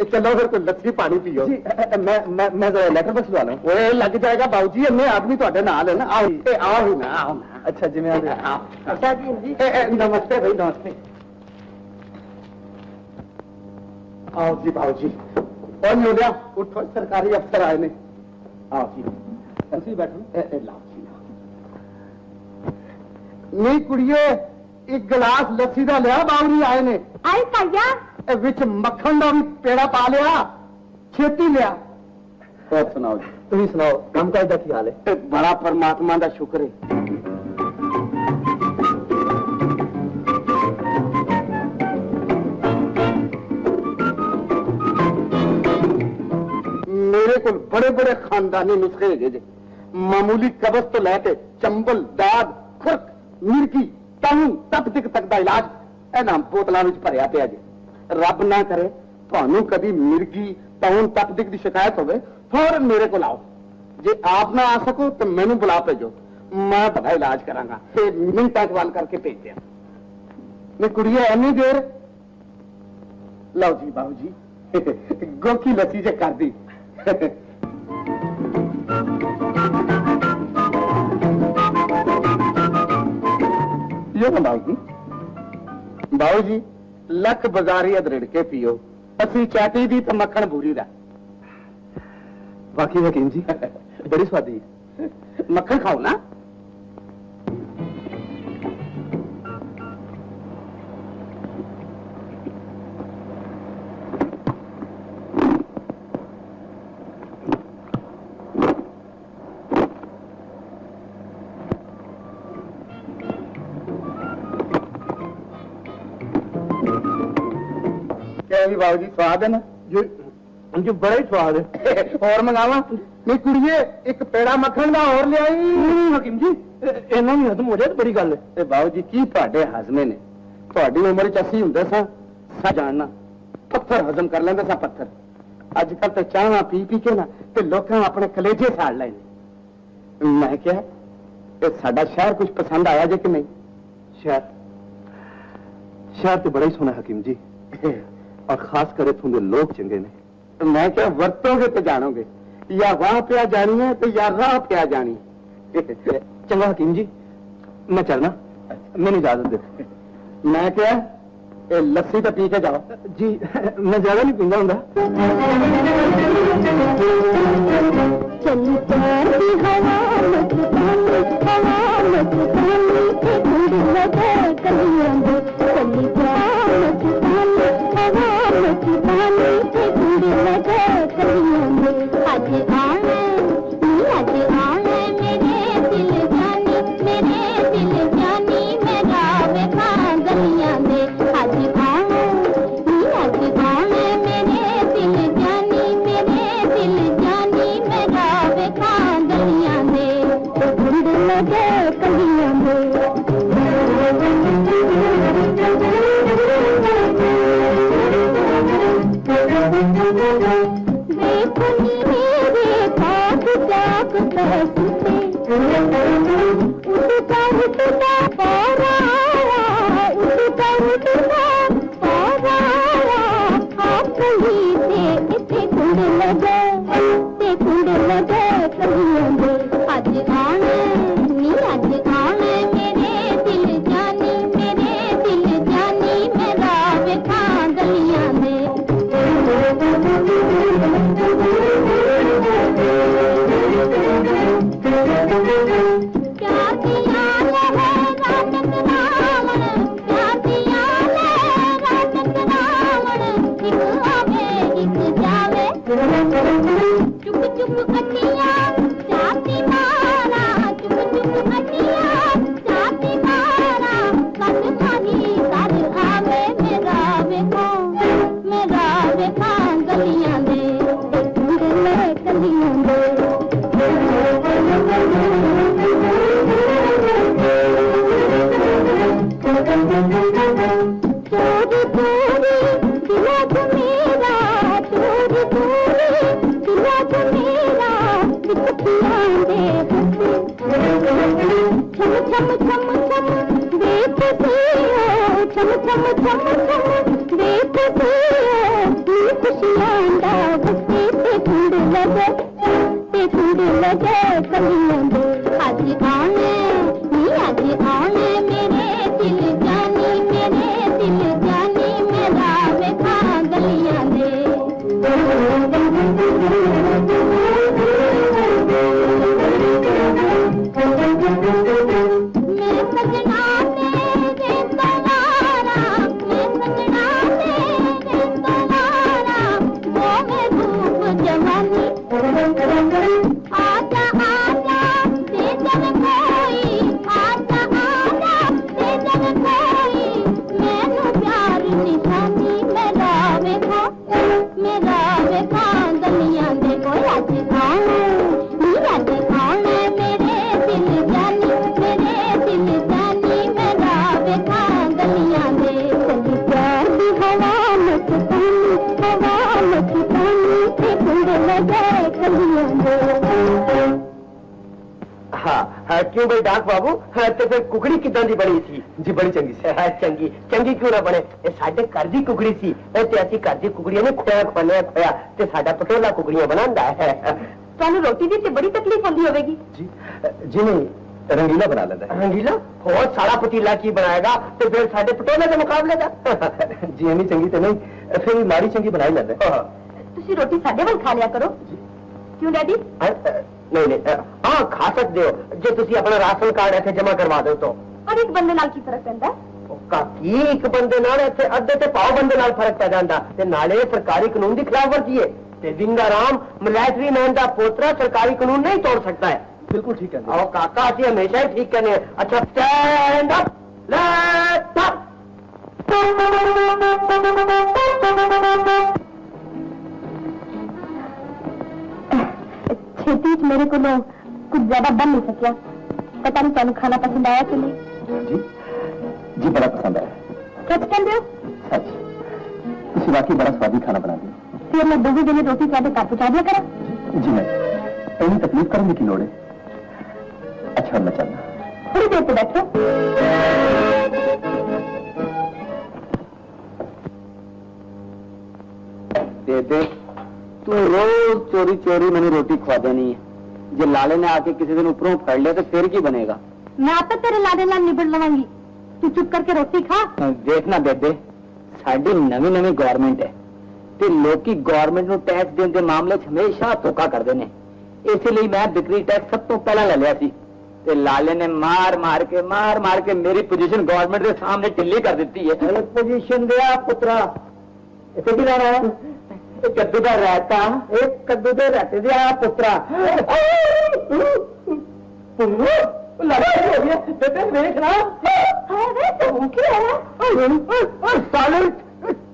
चलो फिर कोई लस्सी पानी पियो जी। मैं जरा लेटर बक्स लगा लूं। वो लग जाएगा बाबू जी, अन्य आदमी तो नाल है ना। आओ ही ना, आओ ना। अच्छा जी मैं अच्छा जी जी नमस्ते भाई, नमस्ते। आओ जी बाबू जी। और न्योलिया उठो, सरकारी अफसर आए ने। आओ जी तुसी बैठो। लाओ जी नहीं कुड़िए, एक गिलास लस्सी का लिया, बाबू जी आए ने। आए पाया विच मक्खन का भी पेड़ा पा लिया, छेती लिया। और सुनाओ जी, तुम सुनाओ काम काज दा की हाल है? बड़ा परमात्मा का शुक्र है। मेरे को बड़े बड़े खानदानी नुस्खे है जे। मामूली कब्ज तो लैके चंबल, दाद, खुरक, मिर्गी, ताऊं तप तक का इलाज ਇਹਨਾਂ ਬੋਤਲਾਂ ਵਿੱਚ ਭਰਿਆ ਪਿਆ ਜੀ। ਰੱਬ ਨਾ ਕਰੇ ਤੁਹਾਨੂੰ ਕਦੀ ਮਿਰਗੀ, ਤਾਉਨ, ਤਪਦਿਕ ਦੀ ਸ਼ਿਕਾਇਤ ਹੋਵੇ, ਫੌਰਨ ਮੇਰੇ ਕੋਲ ਆਓ। ਜੇ ਆਪ ਨਾ ਆ ਸਕੋ ਤਾਂ ਮੈਨੂੰ ਬੁਲਾ ਭੇਜੋ, ਮੈਂ ਤੁਹਾਡਾ ਇਲਾਜ ਕਰਾਂਗਾ। ਤੇ ਮਿੰਟਾਂ ਚ ਵਾਲ ਕਰਕੇ ਭੇਜ ਦਿਆਂ। ਮੈਂ ਕੁੜੀਏ ਇੰਨੀ ਦੇਰ ਲਓ ਜੀ ਬਾਬੂ ਜੀ, ਗੋਕੀ ਲੱਸੀ ਜੇ ਕਰਦੀ। ਇਹ ਨਾ ਬਾਬੂ ਜੀ, बाबू जी लख बाजारी अदरिड़ के पियो, असी चाटी दी तो मक्खन भूरी दा। बाकी हकीम जी बड़ी स्वादी मक्खन खाओ ना। बाबू जी स्वाद है ना? जो बड़ा ही स्वाद है। और मंगावा नहीं कुड़िए, एक पेड़ा मक्खन का और ले आई। हकीम जी इन्ना भी खत्म हो जाए तो बड़ी गल है। बाबू जी की तुहाडे हजमे ने, तुहाडी उम्र च असीं हुंदे सां जानना पत्थर हजम कर लेंदे सां पत्थर। अजकल तो चाह पी पी के ना ते लोकां अपने कलेजे साड़ लए। मैं क्या साडा शहर कुछ पसंद आया जे कि नहीं? शहर तो बड़ा ही सोना हकीम जी, और खास कर इतों के लोग चंगे ने। मैं क्या वरतोगे तो जानोगे, या वहां पे आ जानी है तो या राह पे आ जानी। चंगा हकीम जी, मैं चलना, मैंने इजाजत दे। मैं क्या ये लस्सी तो पी के जाओ जी। मैं ज्यादा नहीं पींदा हूँ। चली प्यार की हवा मस्तानी, हवा मस्तानी के गुड़ लगे कलियां दे। चली प्यार मस्तानी, हवा मस्तानी के गुड़ लगे कलियां दे। आज आना मेरे दिल जानी, मेरे दिल जानी मेरा बेखा गलियां दे। आज आना मेरे दिल जानी, मेरे दिल जानी मेरा बेखा गलियां दे। गुड़ लगे कलियां दे। देखनी मेरे पास जाग पैसते, उठता उठता पारा, उठता उठता पारा। आप कहीं थे इतने गुड़ लगे, ते गुड़ लगे कलियां दे। आज आना मेरे दिल जानी, मेरे दिल जानी मेरा बेखा गलियां दे। प्यार दिया लहरा टकरावण, प्यार दिया लहरा टकरावण। एक आवे एक जावे, चुप चुप अटिया जाती मारा, चुप चुप अटिया जाती मारा। कद माही कद आवे मेरा बेखा गलियां दे। गुड़ ले कलियां दे। चोरी चोरी दिला तो मेरा, चोरी चोरी दिला तो मेरा। बिकतियां दे छम छम छम छम देखते हो, छम छम छम छम देखते हो। खुशियां दा बस्ती ते गुड़ लगे, ते गुड़ लगे कलियां दे। आज आना मेरे दिल जानी, मेरे दिल जानी मेरा बेखा गलियां दे। मैं सजना तेरे सवारा, मैं सजना तेरे सवारा। वो मैं रूप जवानी, आजा आजा दे जन कोई, आजा आजा दे जन कोई। मैनू प्यार निशानी मेरा बेखा गलियां दे। कोई आज आना मेरे दिल जानी, मेरे दिल जानी मेरा बेखा गलियां दे। चली प्यार की हवा मस्तानी, हवा मस्तानी के गुड़ लगे कलियां दे। हाँ क्यों भाई डाक बाबू, तो फिर कुकड़ी किदां दी बनी सी? जी बड़ी चंगी सी। चंगी चंगी क्यों ना बने, ये साडे घर दी कुकड़ी सी ते असीं घर दी कुकड़ियां ने खोया खोया ते साडा पटोला कुकड़ियां बनांदा है। ਤੁਹਾਨੂੰ ਰੋਟੀ ਦੀ ਤੇ ਬੜੀ ਤਕਲੀਫ ਹੁੰਦੀ ਹੋਵੇਗੀ। जी जी नहीं, रंगीला बना लेता है। रंगीला और सारा पतीला की बनाएगा तो फिर साडे पटोले के मुकाबले का। जी इन्नी चंगी तो नहीं, फिर माड़ी चंगी बना ही लेता है। ਤੁਸੀਂ ਰੋਟੀ ਸਾਡੇ ਵੱਲ ਖਾ ਲਿਆ ਕਰੋ। ਕਿਉਂ ਡੈਡੀ? नहीं नहीं हाँ खा सकते हो जो तुसी अपना राशन कार्ड इत्थे जमा करवा दो तो। और एक बंदे ਨਾਲ ਕੀ ਫਰਕ ਪੈਂਦਾ? काकी एक बंदे नाल इत्थे अद्धे ते पाव बंदे नाल फर्क पै जांदा ते नाले सरकारी कानून दी खिलाफवर्जी है ते विंगा राम मिलिट्री मैन दा पोतरा सरकारी कानून नहीं तोड़ सकता है। बिल्कुल ठीक है। और काका असी हमेशा ही ठीक कहने। अच्छा स्टैंड अप, लेट अप। छेती मेरे को कुछ ज्यादा बन नहीं सकिया, पता नहीं ਤੁਹਾਨੂੰ खाना पसंद आया कि नहीं। जी जी बड़ा पसंद आया। सच कह रहे हो? सच, तुसी वाकई बड़ा स्वादी खाना बना दी। फिर मैं 2 दिन रोटी ਤੁਹਾਡੇ ਘਰ पहुंचा दिया करा। जी नहीं, इतनी तकलीफ करने की लोड़ है। अच्छा मैं चलना। थोड़ी देर से बैठो। बेबे तू रोज चोरी चोरी मैंने रोटी खवा देनी है, जो लाले ने आके किसी दिन ऊपरों फड़ लिया तो फिर की बनेगा। मैं आप तेरे लाडे नाल निबड़ लवांगी, तू चुप करके रोटी खा। देखना बेबे साडी नवी नवी गवर्नमेंट है ते लोकी गवर्नमेंट नु टैक्स देने के मामले च हमेशा धोखा करते हैं, इसलिए मैं बिक्री टैक्स सब तो पहला ले लिया सी ते लाले ने मार मार के मेरी पोजीशन गवर्नमेंट के सामने ढिल्ली कर दी है। पोजीशन दिया पुत्रा इसे भी लेना है कद्दू का रायता, एक कद्दू के रायते दिया पुत्रा।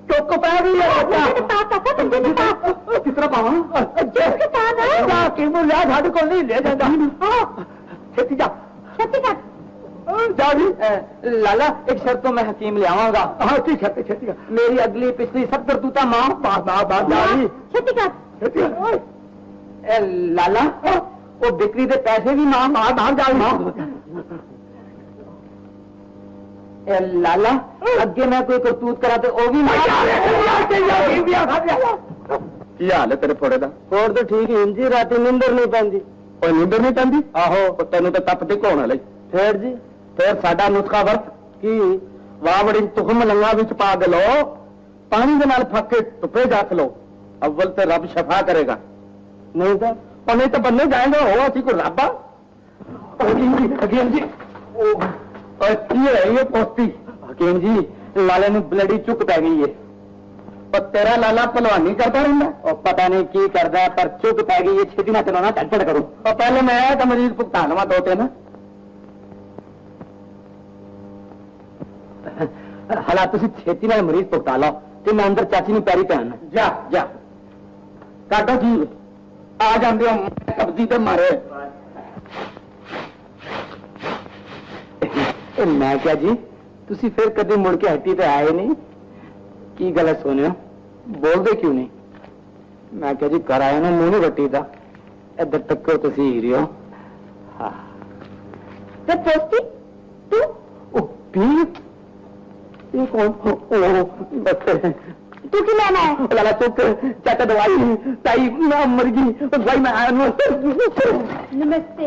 चौको पै भी कितना पावा साढ़े को नहीं ले जाता। छेती जा जी। लाला एक शर्त तो मैं हकीम ले आवांगा। हाँ ठीक है छेती का। मेरी अगली पिछली सब करतूता मां लाला वो बिक्री के पैसे भी मां लाला अगे मैं कोई करतूत करा तो वो भी की हाल है तेरे फोड़े का? फोड़ तो ठीक है जी, रात नींदर नहीं पैंदी। नींदर नहीं पैंदी? आहो तेन तो तप टिक होने लगी। फिर जी फिर साडा नुस्खा वर्त की वाह बड़ी तुखम लंगा विच पा के लो, पानी के नाल फक के धुप्पे जाख लो, अव्वल तो रब शफा करेगा। नहीं तो बनने जाएंगे हो असी को रब। हकीम जी की है ये पोस्ती? हकीम जी लाले ने ब्लडी चुक पै गई है। पर तेरा लाला पहलवानी करता रहता और पता नहीं की करता है, पर चुक पै गई है। छेती ना चलाना झटझट करो और पहले मैं तो मरीज भुगतानवा दो ना। हालात तुम छेती ना मरीज भुगता लो तो मैं अंदर चाची ने पैरी पहनना। जा जा काटो जी आ जाते हो कब्जी ते मारे। मैं क्या जी तुसी फिर कभी मुड़ के हट्टी पे आए नहीं? की गलत सुने बोल दे क्यों नहीं? मैं क्या जी कर आया ना मुंह नहीं वट्टी था इधर टक्कर तुसी ही रही हो। हाँ पोस्ती तू पीर ये कौन? तू की लेना है? लाला चुप चाचा दवाई ताई मर गई दवाई में आया। नमस्ते।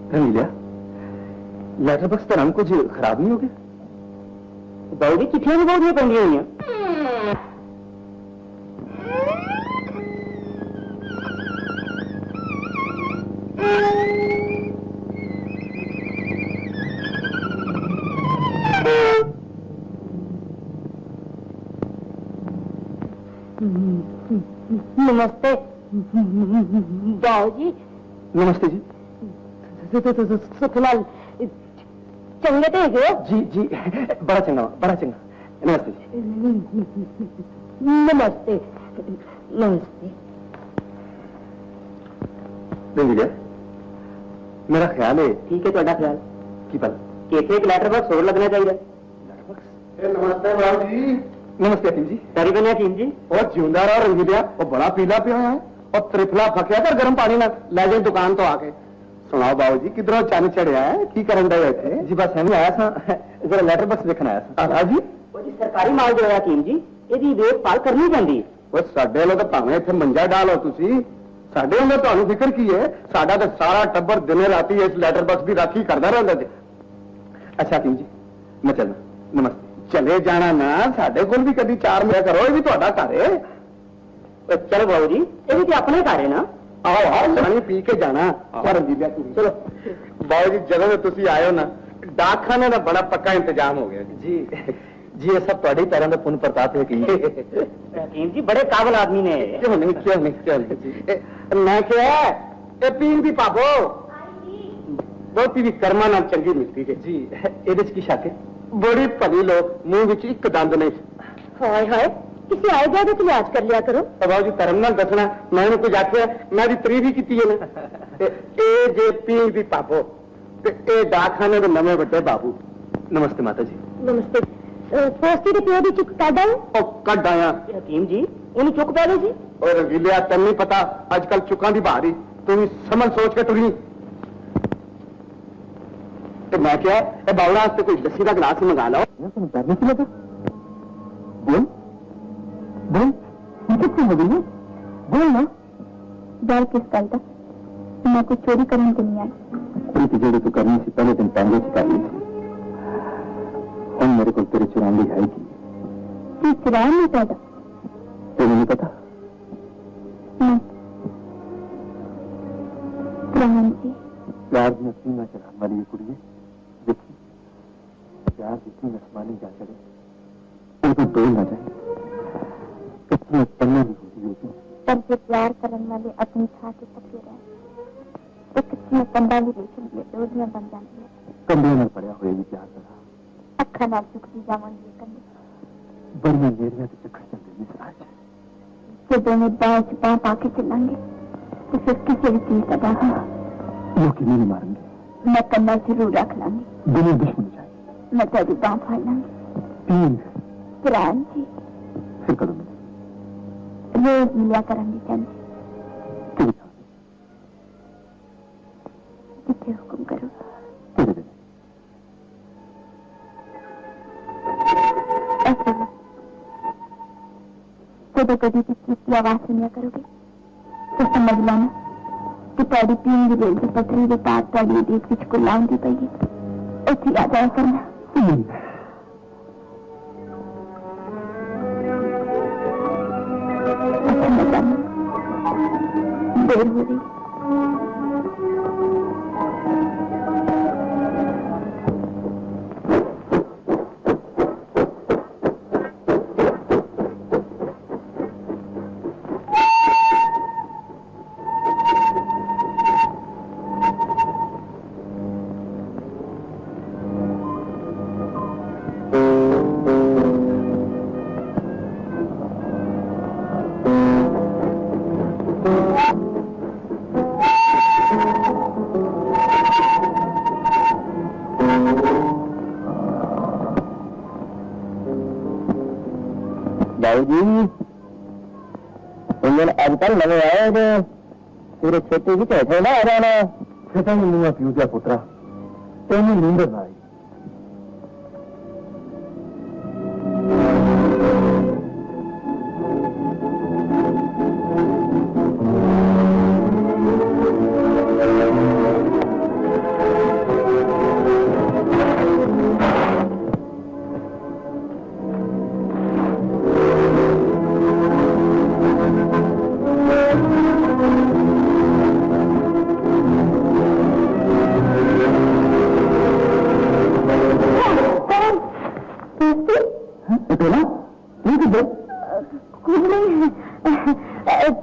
रमीला लेटर बॉक्स का रंग कुछ खराब नहीं हो गया? बाबू जी चिट्ठियां भी बहुत पड़ी हुई हैं। नमस्ते बाबू जी। नमस्ते जी। सुखलाल चंगे तो है जी जी बड़ा चंगा नमस्ते जी। नमस्ते नमस्ते। रमीला मेरा ख्याल है ठीक है ਤੁਹਾਡਾ ख्याल की पल कि एक लेटर बॉक्स और लगना चाहिए। नमस्ते बाबू जी। नमस्ते हकीम जी। सारी बने हकीम जी। और जिंदा रहा रंगीलिया वो बड़ा पीला पिया है और त्रिफला फकिया कर गर्म पानी ना ले जाए दुकान तो आके। सुनाओ बाबू जी किधरों चन चढ़िया है की करन दे थे? जी बस मैं आया था जरा लेटर बॉक्स देखना आया था। हाँ जी वो जी सरकारी माल जो है हकीम जी ਇਹਦੀ ਦੇਖਭਾਲ ਕਰਨੀ ਪੈਂਦੀ। वो साडे वालों तो भावें इत्थे मंजा डालो तुसी साडे वालों तो फिक्र की है साडा तो सारा टब्बर दिने राती इस लेटर बॉक्स की राखी करता रहता जी। अच्छा हकीम जी मैं चलना। नमस्ते। चले जाना ना साडे कोल भी कभी चार मिया करो ये भी तुहाडा घर है। चलो बाबू जी ये भी अपने घर है ना। आओ आओ पानी पी के जाना। चलो बाबू जी जब तुसी आयो ना डाकखाने का बड़ा पक्का इंतजाम हो गया जी। जी ये सब थोड़ी तरह का पुण्य प्रताप है कि हकीम जी बड़े काबिल आदमी ने। क्यों नहीं मैं क्या पीन भी पापो बहुत भी कर्मा नाल चंगी मिलती है जी। ये की शक है बड़ी भली लोग मुंह विच एक दंद नहीं। हाय हाय किसी आए गए तो लिहाज कर लिया करो। बाबू जी धर्म नाल दसना मैंने कुछ आखिया मैं तारीफ ही की है ना। जे पीन भी पापो डाकखाने के नवे बड़े बाबू। नमस्ते माता जी। नमस्ते। पोस्ती के प्यो की चुक कट आए? कट आया हकीम जी उन्हें चुक पै गई जी। और रंगीलिया तेन नहीं पता अजकल चुका की भारी तुम समझ सोच के तुरी। मैं क्या बावड़ा कोई लस्सी का गिलास मंगा लो। डर नहीं लगा बोल बोल, क्यों हो गई है? बोल ना। डर किस कल तक? मैं कुछ चोरी करने को नहीं आई। प्रीति जोड़ी तो करने से पहले दिन पहले चुका ली थी। और मेरे को तेरे चुराने आएगी। तू चुराया नहीं पैदा? तुम्हें नहीं पता? नहीं। राम जी, प्यार में सीना चढ़ा वाली ये कुड़ी है। देखिए, प्यार जितनी आसमानी जा चढ़े उनको डोल ना जाए, कितनी पन्ना भी होती होती। पर जो प्यार करने वाले अपनी छाती पकड़े रहे तो कितने कंधा भी लेकिन ये रोज में बन जाती है। कंधे में पड़ा हुआ ये प्यार करा अखा ना सुखती जावन ये करने वरना मेरिया तो चक्कर चल रही है आज। जो दोनों बाएं छुपा पाके चलेंगे तो फिर किसी भी चीज का दाखा लोग नहीं मारेंगे। मैं कन्ना जरूर रख लांगी। दुनिया दुश्मन हो जाए। मैं तेरी बांह फाड़ लांगी। तीन किरान जी, फिर करो मैं रोज मिलिया करेंगे चंद तेरे साथ जितने हुक्म करो। तेरे दिन ऐसे कभी कभी की आवाज सुनिया करोगे तो समझ लेना कि पैड़ी पीन की रेल की पथरी के पास पैड़ी दीप की चुकुलाऊं दी पई ऐसी आ जाया करना। अच्छा मैं जानू देर हो रही। जी आजकल नवे आए जो पूरे खेती भी कैसे ना आ जाना छठा ही नहीं पीऊ दिया पुत्रा तेन नींद ना आई।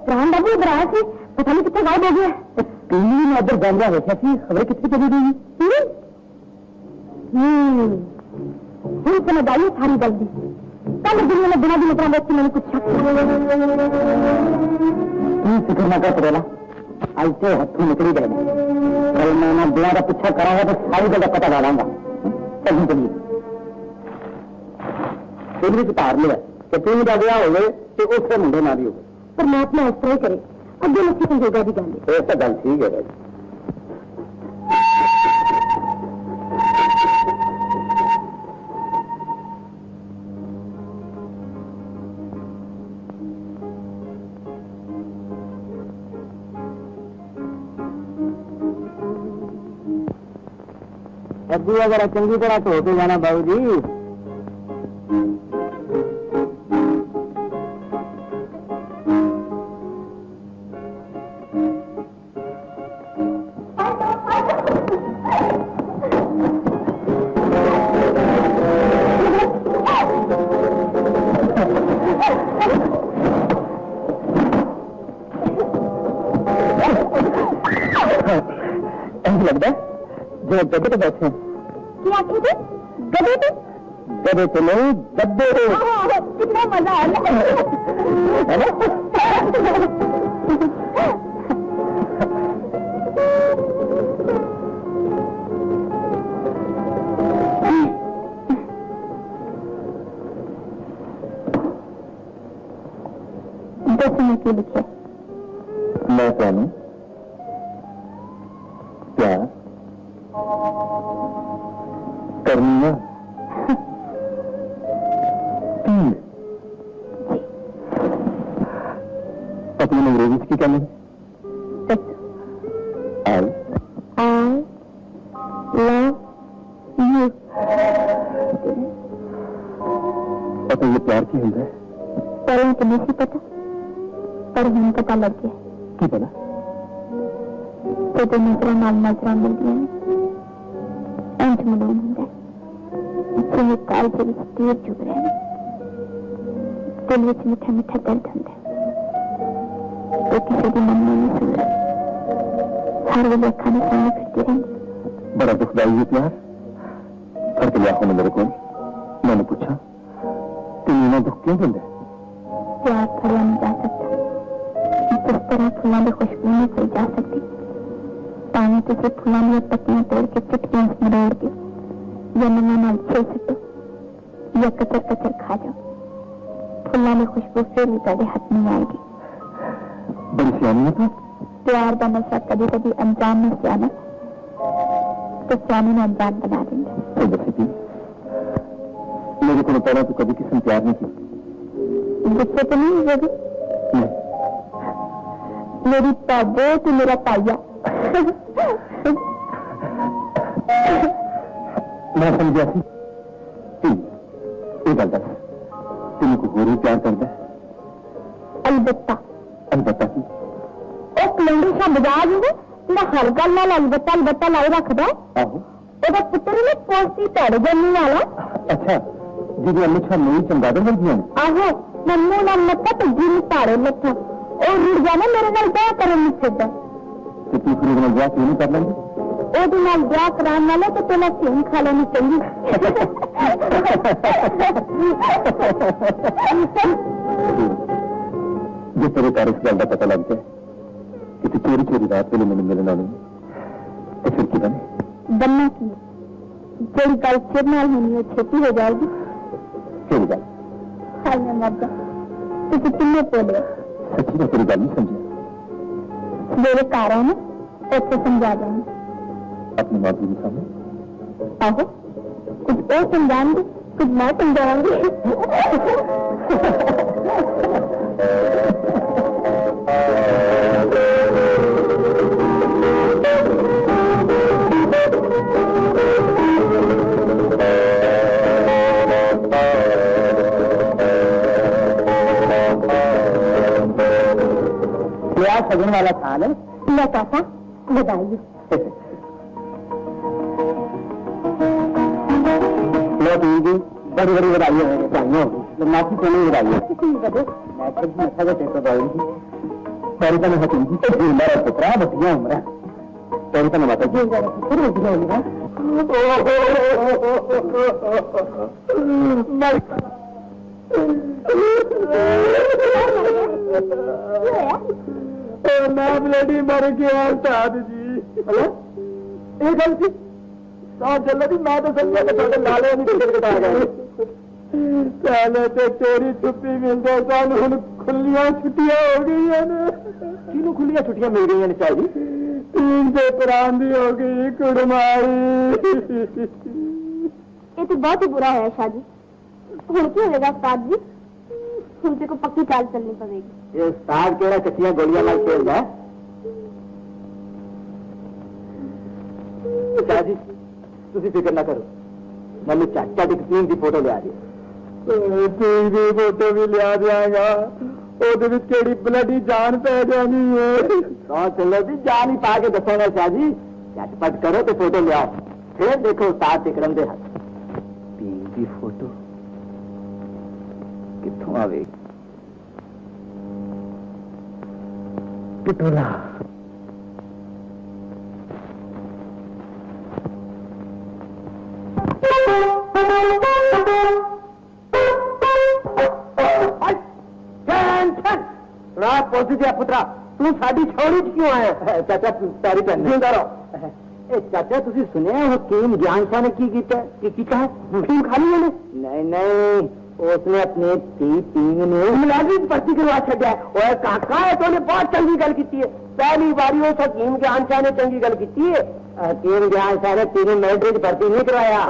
प्राण बाबू इधर आया थे, पता नहीं कितना गायब हो गया। टीवी में उधर गंगा वैसा थी, खबरें कितनी चली गई। समझ आई सारी जल्दी कल दुनिया में बिना भी निकला व्यक्ति मैंने कुछ शक फिक्र ना कर पड़ेगा ऐसे हथों निकली जाएगा। कल मैंने बिना का पीछा करा है तो सारी जगह पता डालांगा। कभी चलिए भी सुधार लिया कि तुम जा गया हो गए तो उससे मुंडे ना भी हो गए। परमात्मा इस तरह करे अगे मुझे तो होगा भी गाली। ऐसा गल ठीक है भाई। अभी अगर चंगी तरह तो होते जाना बाबू जी। लगता है जो गधे पे बैठे हैं। क्या कहते? गधे पे? गधे पे नहीं, गद्दे पे। कितना मजा आया है ना? देखने के लिखे मैं जानू क्या करना अपनी अंग्रेजी की कहने I love you. पता ये प्यार की होता है पर उनको नहीं पता, पर हमें पता लग गया की पता तो नजर नाल नजर मिल गया इंज मलूम होंगे जिन्हें काल के विच तीर चुभ रहे हैं, दिल विच मिठा मिठा दर्द होंगे तो किसी भी मन में नहीं सूझ हर वे अखा ने सामने फिरती रहेंगी। बड़ा दुखदाई है प्यार करके लिया हो मेरे को। मैंने पूछा तुम इतना दुख क्यों देंगे? प्यार फड़िया नहीं जा सकता, जिस तरह फूलों की खुशबू नहीं फैल जा सकती, ताने किसी फूलों की पत्तियां तोड़ के चुटकियां मरोड़ के या नवा नाल छेड़ सटो या कतर कतर खा जाओ, फूलों की खुशबू फिर भी तेरे हाथ नहीं आएगी। बड़ी सियानी है तो प्यार का नशा कभी कभी अनजान में सियाना तो सियानी ने अनजान बना देंगे। मेरे को पहला तो कभी किसी ने प्यार नहीं किया। गुस्से तो नहीं हुए? मेरी पाबो तो मेरा पाया। मैं समझा सी ये गल दस तुम को होर भी प्यार करता है? अलबत्ता अलबत्ता की ਉਹ ਕਲੰਡਰ ਸਾ ਬਜਾਜ ਉਹ ਜਿਹੜਾ ਹਰ ਗੱਲ ਨਾਲ ਅਲਬੱਤਾ ਲਾਈ ਰੱਖਦਾ ਆਹੋ ਉਹਦਾ ਪੁੱਤਰ ਨੇ ਪੋਸਤੀ ਧੜ ਜੰਮੀ ਵਾਲਾ। ਅੱਛਾ ਜਿਹਦੀ ਅੰਮ੍ਰਿਤਸਰ ਨਹੀਂ ਚੰਗਾਦਰ ਵਰਗੀਆਂ ਨੇ। ਆਹੋ ਮੰਨੂ ਨਾਲ ਮੱਤਾ ਤੇ ਜਿੰਨ ਧਾੜੇ ਲੱਥਾ ਉਹ ਰੁੜ ਜਾਣਾ ਮੇਰੇ ਨਾਲ ਵਿਆਹ ਕਰਨ ਨੂੰ ਫਿਰਦਾ ਤੇ ਤੂੰ ਫਿਰ ਉਹਦੇ ਨਾਲ ਵਿਆਹ ਕਿਉਂ ਨਹੀਂ ਕਰ ਲੈਂਦੀ? ਉਹਦੇ ਨਾਲ ਵਿਆਹ ਕਰਾਉਣ ਵਾਲਾ ਤੇ ਪਹਿਲਾਂ ਸਿਉਂ ਖਾ ਲੈਣੀ ਚਾਹੀਦੀ। ਜੇ ਤੇਰੇ ਘਰ ਇਸ ਗੱਲ ਦਾ ਪਤਾ ਲੱਗ ਜਾਏ कि चोरी चोरी रात वेले मैंने मिलना नहीं तो फिर की बने बनना की जेड़ी गल चिर नाल होनी है छेती हो जाएगी। केड़ी गल? हाय मैं मर जा तुझे किन्ने बोले सच्ची में तेरी गल नहीं समझी। मेरे घर है ना ऐसे समझा देंगे अपनी माधुरी के सामने। आहो कुछ और समझाएंगे कुछ मैं समझाऊंगी। सगन वाला थान है मैं चाचा बताइए बड़ी बड़ी बधाइयाँ होगी माफी तो नहीं बधाइयाँ पहले तो मैं मेरा पुत्रा बटिया उम्र पहले तो मैं माता जी मैं ब्लडी मर गया उस्ताद जी। ये गलती चल रही मैं तो समझा कि थोड़े लाले नहीं टिकट कटा गए पहले तो चोरी छुपी मिलते सन हम खुलियां छुट्टियां हो गई किनू खुलियां छुट्टियां मिल गई ने चाहिए तीन से पुरानी हो गई कुड़मारी। ये तो बहुत ही बुरा है शाह जी। हूं की होगा उस्ताद जी? तुमसे को पक्की चाल चलनी पड़ेगी। ये उस्ताद केड़ा कच्चियां गोलियां नाल खेलदा है? शाह जी तुसी फिक्र ना करो मैं चाचा की टीम की फोटो लिया दी टीम की फोटो भी लिया दियागा ओदे विच केड़ी ब्लडी जान पै जानी है। हाँ चलो जी जान ही पा के दसांगा शाह जी झटपट करो तो फोटो लियाओ फिर देखो उस्ताद विक्रम दे हाथ टीम की फोटो कित्थों आवेगी पिटोला पुत्रा तू साड़ी छोड़ी क्यों आया? चाचा तारी पहन चाचा तुसी सुनिया हकीम ज्ञान शाह ने की कीता है हकीम खाली ने नहीं नहीं उसने अपने मुलाजिम भर्ती करवा छड़िया और काका है तो बहुत चंगी गल की है। पहली बारी उस हकीम ज्ञान शाह ने चंगी गल की है। हकीम ज्ञान शाह ने तेरी मिलिट्री भर्ती नहीं करवाया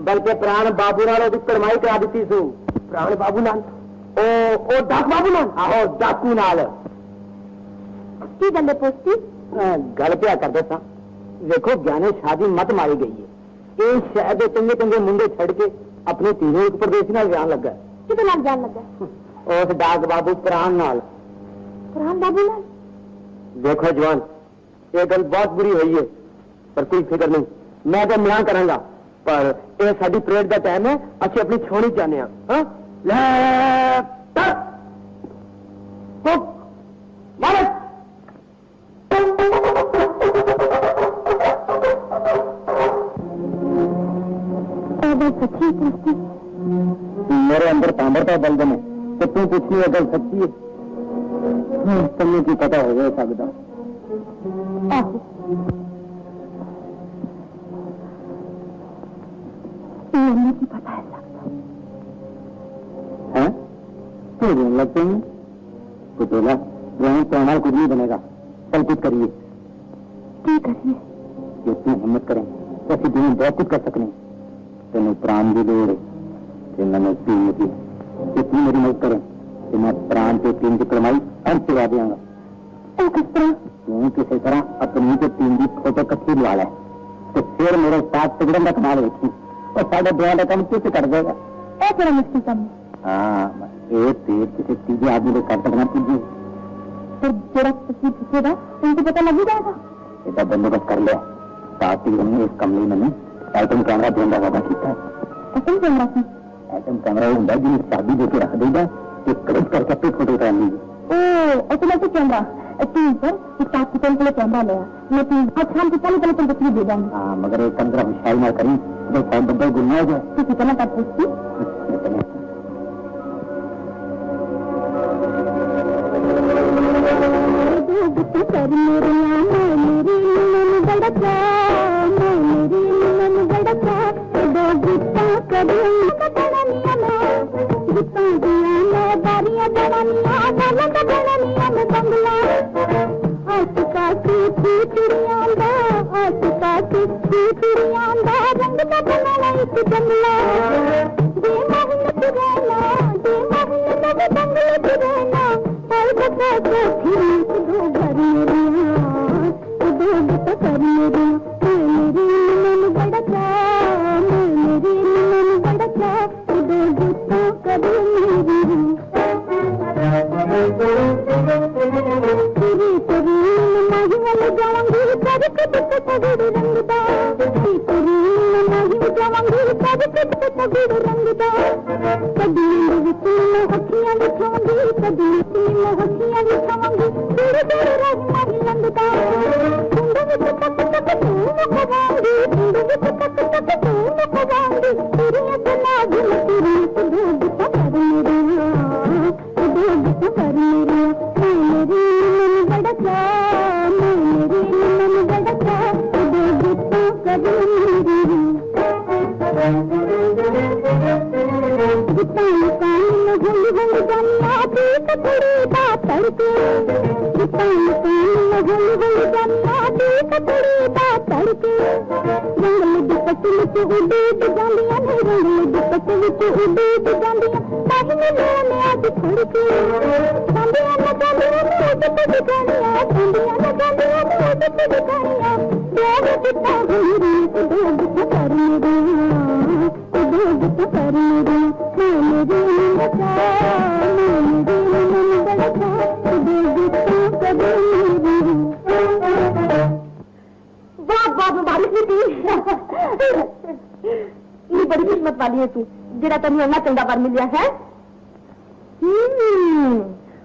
बल्कि प्राण बाबू नाल कड़माई करा दी सू। प्राण बाबू नाल ओ डाक बाबू नाल आहो डाकू नाल की गल है पोस्ती? गल क्या कर दसा देखो ज्ञाने शादी मत मारी गई है ये शायद चंगे चंगे मुंडे छड़ के अपने तीनों एक परदेसी नाल जान लगा कितने नाल जान लगा? उस डाक बाबू प्राण नाल। प्राण बाबू नाल? देखो जवान ये गल बहुत बुरी हुई है पर कोई फिक्र नहीं मैं तो मना करांगा पर ये साडी परेड का टाइम है अच्छी अपनी छोड़ी चाहते हैं हाँ ले मालिक सच्ची पूछती मेरे अंदर तांबरता बलदम है तो तू पूछनी अगर सच्ची है तुम्हें की पता हो गया सकता मम्मी की पता है सकता है तू रोने लगते हैं तो बोला रोने तो हमारा कुछ नहीं बनेगा चल कुछ करिए क्या करिए? इतनी हिम्मत करें तो ऐसी दुनिया बहुत कुछ कर सकते तेन प्राण की लोड़ है मैंने तीन की इतनी मेरी मदद करें कि मैं प्राण के तीन की कमाई अंत चुका देंगा किस तरह? तू किसी तरह अपनी के तीन की फोटो कच्ची लगा ले तो फिर मेरे साथ तिगड़न का कमाल देखी और साढ़े दो का काम किस कर देगा बड़ा मुश्किल काम है। हाँ एक पेड़ किसी तीजे आदमी को कर सकना तीजे पर जरा तस्वीर पूछेगा उनको पता लग ही जाएगा। इसका बंदोबस्त कर लिया साथ ही हमने इस कमरे में एटम कैमरा देने का वादा किया एटम कैमरा की? एटम कैमरा होता है जिन्हें शादी देके रख देगा कि क्लिक करके अपनी फोटो उतार लीजिए ओ ऑटोमेटिक कैमरा टीवी पर एक 7 सेकंड के लिए कैमरा लिया मैं टीवी आज शाम को पहले तुम तस्वीर दे देंगे। हाँ मगर एक कम होशियारी ना करी तो शायद बंदा गुम हो जाए तो कितना कर पूछती बड़ी किस्मत वाली है तू जरा तेन इन्ना चंगा पर मिलिया है।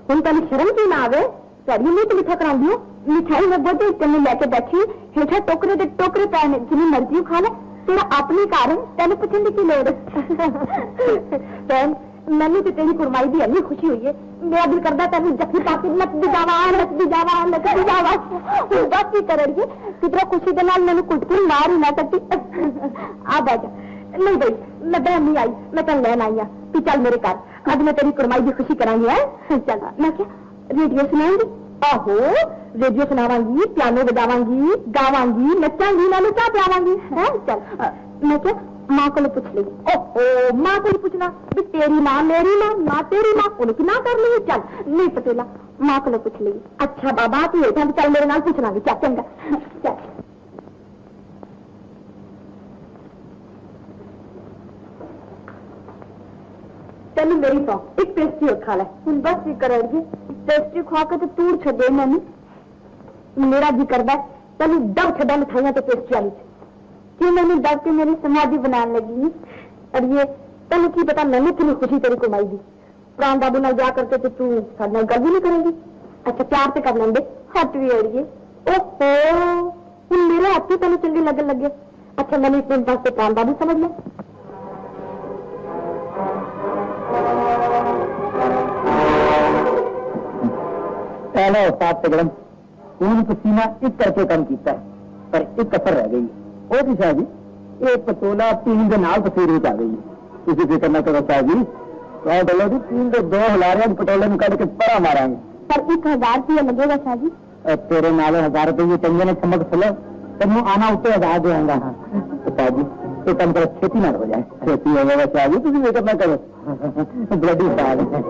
हम तेन शर्म क्यों ना आवे साड़ी मुंह तो मिठा करा दियो मिठाई में बोझे तेन लैके बैठी हेठा टोकरे दे टोकरे पै ने जिन्नी मर्जी खा ले तेरा अपने कारण तेन पूछने की लोड़ मैंने तो तेरी कुरमाई की इन्नी खुशी हुई है मेरा दिल करता तेन जफ्फी पाके नचदी जावा बस की कर रही है कितना खुशी के नाल मैंने कुटकुल मार ही ना सकती आ बैठ नहीं भाई मैं बहन नहीं आई मैं तेन लैन आई तू चल मेरे घर आज मैं तेरी कुरमाई की खुशी करांगी है चल मैं क्या रेडियो सुनाऊंगी आहो रेडियो सुनावांगी पियानो बजावांगी गावांगी नचांगी नानू क्या पियावांगी है चल मैं क्या माँ को पूछ ली ओहो माँ को पूछना भी तेरी माँ मेरी माँ ना तेरी माँ उनकी ना कर ली चल नहीं पटेला मां को पूछ ली। अच्छा बाबा तू ऐसा चल मेरे नाल पूछना भी क्या चंगा चल। चलो मेरी पाओ एक पेस्ट्री और खा ले। हुन बस ही कर पेस्ट्री खा के तो तूड़ छे मैंने मेरा जी करदा चलो दब छड़ा मिठाइयां तो पेस्ट्री वाली क्यों मैंने दब के मेरी समाधि बनाने लगी। और ये तैਨੂੰ की पता मैंने तेरी खुशी तेरी कमाई दी प्राण बाबू नाल जा करके तो तू साडे नाल गल भी नहीं करेगी। अच्छा प्यार से कर लेंगे हट भी अड़िए ओहो हुन मेरे हाथ ही तेन चंगे लगन लगे। अच्छा मैंने इस दिन वास्ते प्राण बाबू समझ लिया। पहला उस्ताद तिगड़म खून पसीना एक करके कम किया पर एक कसर रह गई वो भी शाह जी एक पतोला 3 के नाल तस्वीर आ गई किसी फिक्र न करो शाह जी बोलो जी 3 के 2 हिलारे पटोले में कट के परा मारेंगे। पर 1000 रुपया लगेगा शाह जी। तेरे नाले 1000 रुपये चंगे ने चमक चलो तेन आना उत्ते 1000 देंगा। हाँ शाह जी तो कम कर खेती ना हो जाए खेती हो जाएगा शाह जी तुम फिक्र न करो ब्लडी साल है।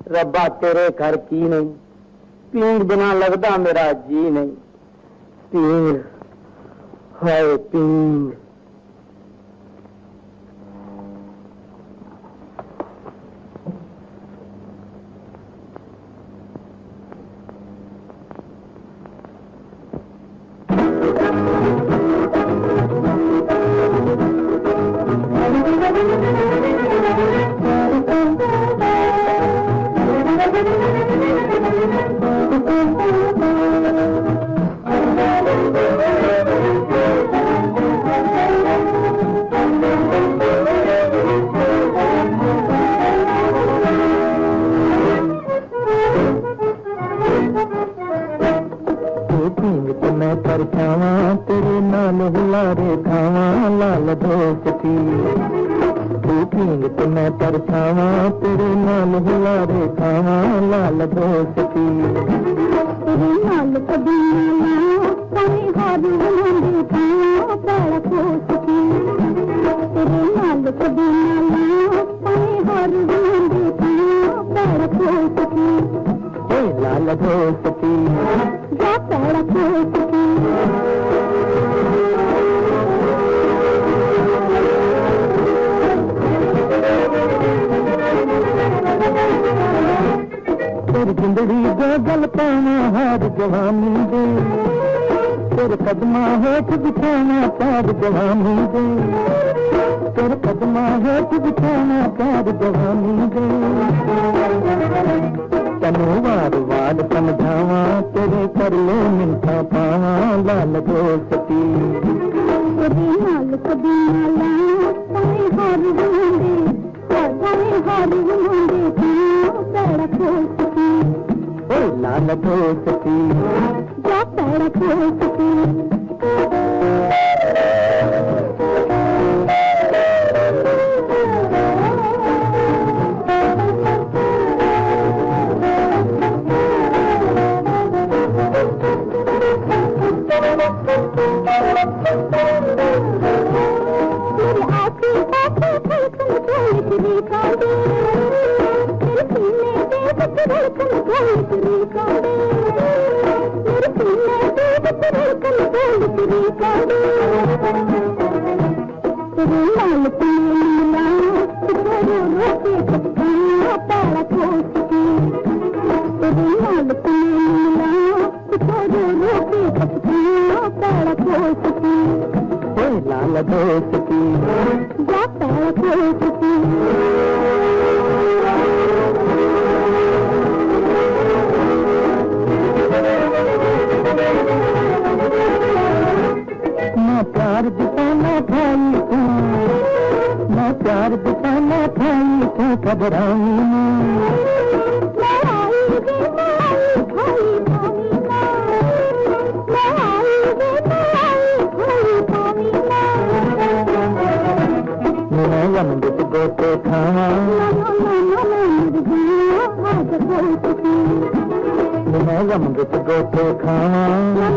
रब्बा तेरे घर की नहीं पीर बिना लगता मेरा जी नहीं पीर हाय पीर। तेरे नाल हुलारे खावा लाल दोस्ती भूखेंग तो मैं परछावा तेरे नाल हुलारे खावा लाल दोस्ती तेरे नाल कभी कोई हार बनांदे खावा बड़ा कोसती तेरे नाल कभी कोई हार बनांदे खावा बड़ा कोसती ए लाल दोस्ती जा बड़ा कोसती। तेरी जिंदड़ी दे गल पाना हार जवानी दे तेरे कदमा हेठ बिछाना प्यार जवानी दे तेरे कदमा हेठ बिछाना प्यार जवानी दे तनु वार वार समझावा तेरे कर लो मिठा पावा लाल दोस्ती तेरे नाल कभी नाला कोई हार बनांदे हार बनांदे बड़ा कोसती ओ लाल दोस्ती जा बड़ा कोसती। मेरे आँखी आँखी धड़कन कोई तेरी कांदे मेरे सीने दे विच धड़कन कोई तेरी कांदे मेरे सीने दे विच धड़कन कोई तेरी कांदे तेरे नाल तेरे मिला तेरे रोके कपड़ा पाला कोसती तेरे नाल तेरे मिला तेरे रोके कपड़ा पाला कोसती ओ लाल दोस्ती जा पाला कोसती। मैं प्यार दिखाना भाई तू मैं प्यार दिखाना भाई तू घबराई मैं अमृत गोते खावा अमृत गोटे खावा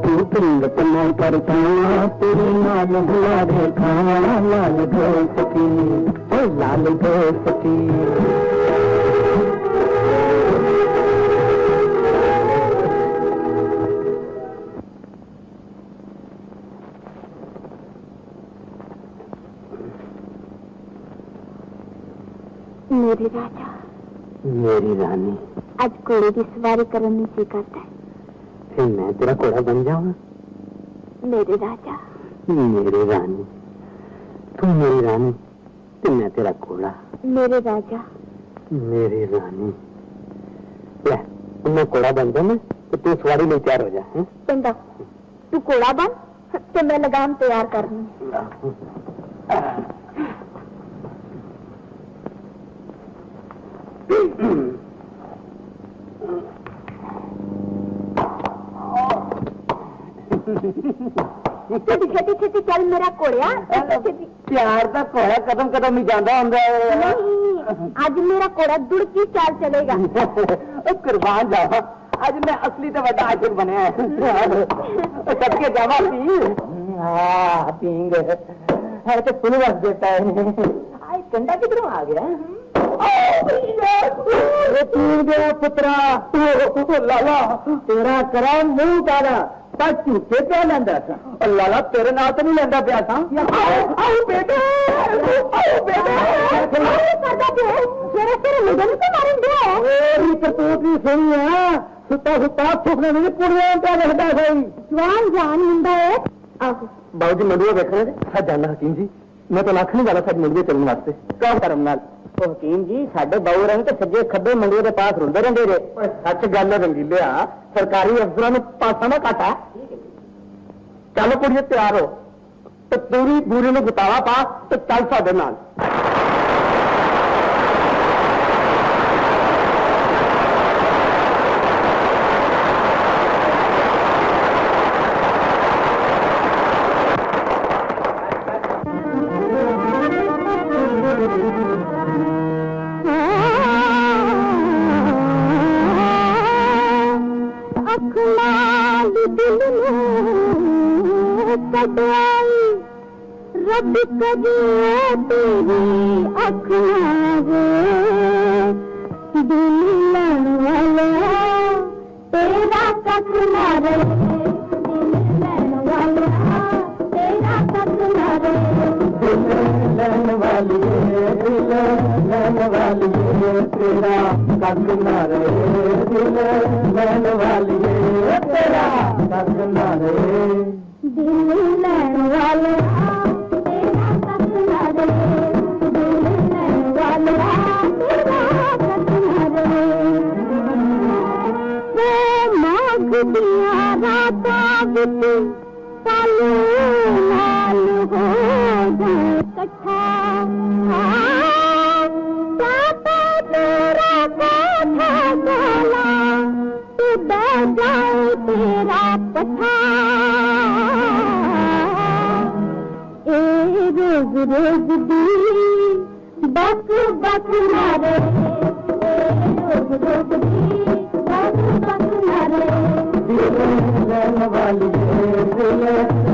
तू प्रीत मैं कर खावा तेरे नाल गुलाबे खावा लाल धो सकी लाल धो सकी मेरे राजा मेरी रानी आज घोड़े की सवारी करने जी करता है फिर मैं तेरा घोड़ा बन जाऊंगा मेरे राजा मेरी रानी तू मेरी रानी तो मैं तेरा घोड़ा मेरे राजा मेरी रानी ले मैं घोड़ा बन जाऊं तो तू सवारी में तैयार हो जा हैं? चंदा तू घोड़ा बन तो मैं लगाम तैयार करनी छेती छेती छेती चल मेरा घोड़िया प्यार का घोड़ा कदम कदम ही जाता होंगे नहीं आज मेरा घोड़ा दुड़ की चाल चलेगा कुर्बान जावा आज मैं असली तो बड़ा आशिक बनया सबके जावा पींग है तो सुन बस देता है आज कंडा किधरों आ गया गया पुत्रा लाला तेरा करा मुंह काला पर झूठे क्या लेंदा था और लाला तेरे नाल तो नहीं लेंदा पिया था बेटे सुनी है सुता सुता सुखने में पुड़िया लिखता सही जवान जान मुंडा है बाबू जी मंडुआ देखने सच जाना हकीम जी मैं तो लाख नहीं वाला सच मंडुए चलने वास्ते क्या करम नाल हकीम जी साडे बाऊ रंग तो सज्जे खब्बे मंडुए के पास रुंदे रहंदे रे सच गल रंगीले सरकारी अफसरां नूं पासा ना काटा चलो कुड़िए तैयार हो तो पूरी बूरी में गुतावा पा तो चल साडे नाल रब करिए तेरी अखनारे दिल लड़ वाला तेरा कखनारे दिल लड़ वाला तेरा कखनारे दिल लड़ वाली तेरा कखनारे दिल लड़ वाली तेरा कखनारे दिल लड़ वाला दिया राता बिती सालू लाल हो जाए कट्ठा साता तेरा कोठा गोला तू बह जाए तेरा पठा ए रोज रोज दी बक बक मारे रोज रोज दी बक बक मारे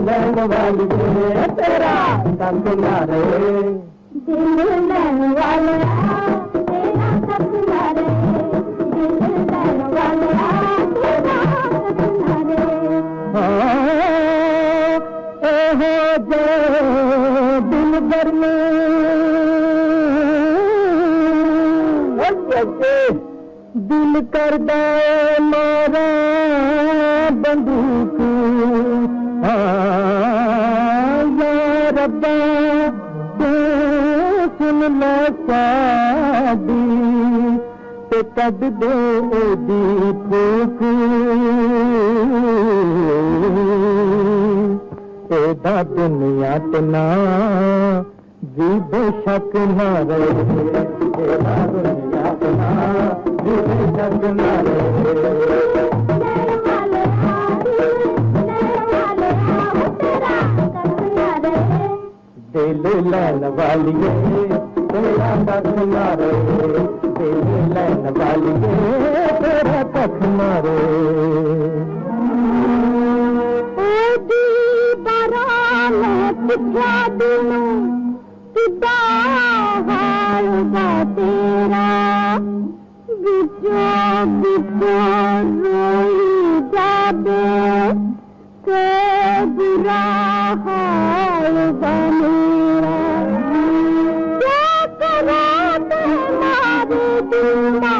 लैन वाली तेरा सपना रे दिल लैन वाला तेरा सपना रे दिल लैन वाला तेरा सपना रे जो दिल भर में दिल कर दे मारा बंदूक या रब्बा सुन लो शादी ते कद दे दी फूक एदा दुनिया ते ना जी बेशक ना रहे एदा दुनिया ते ना जी बेशक ना रहे दिल लैन वाली तक मारे दिल लैन वाली तेरा तक मारे पिछा दिनों किदा हालगा तेरा बिचो बिचो रोई जाबे के बुरा हालगा मेरा क्या करा तुम्हारे दिलमा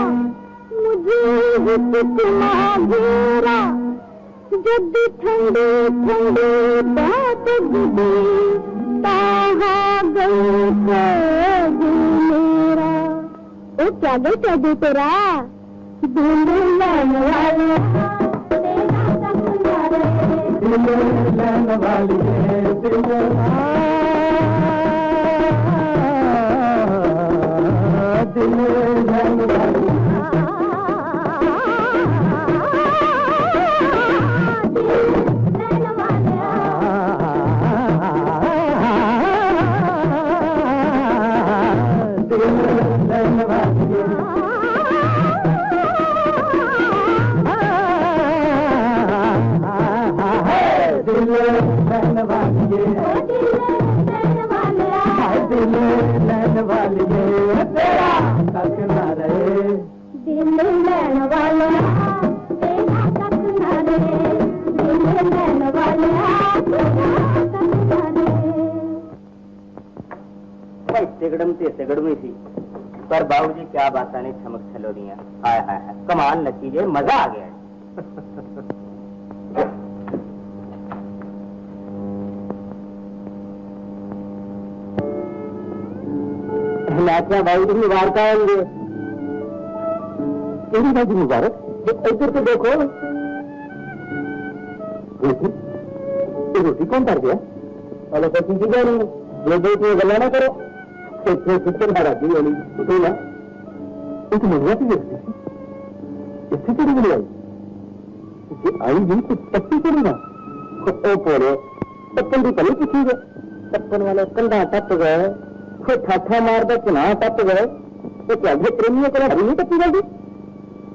मुझे ही कितना घेरा जब ठंडी ठंडी बात गुडी ताहा गई मेरा ओ क्या गई तेरा दिल लैन वाली तिगड़म ते तिगड़मी थी पर बाबूजी क्या बात ने चमक छलो दिया हाय हाय हाय कमाल नतीजे मजा आ गया नाचना बाबूजी मुबारक आएंगे बाबू मुबारक इधर तो देखो रोटी कौन कर गया अरे तो सीधी जा रही है दो गला ना करो राजी वाली तो ना एक महुआ की व्यक्ति इससे चढ़ी गई आई जी कुछ पत्ती चढ़ी ना पोड़े पत्तन की पली पूछी गए पत्तन वाले कंधा टप गए कोई ठाठा मार दे चुनाव टप गए तो क्या प्रेमियों को हरी नहीं टप्पी गई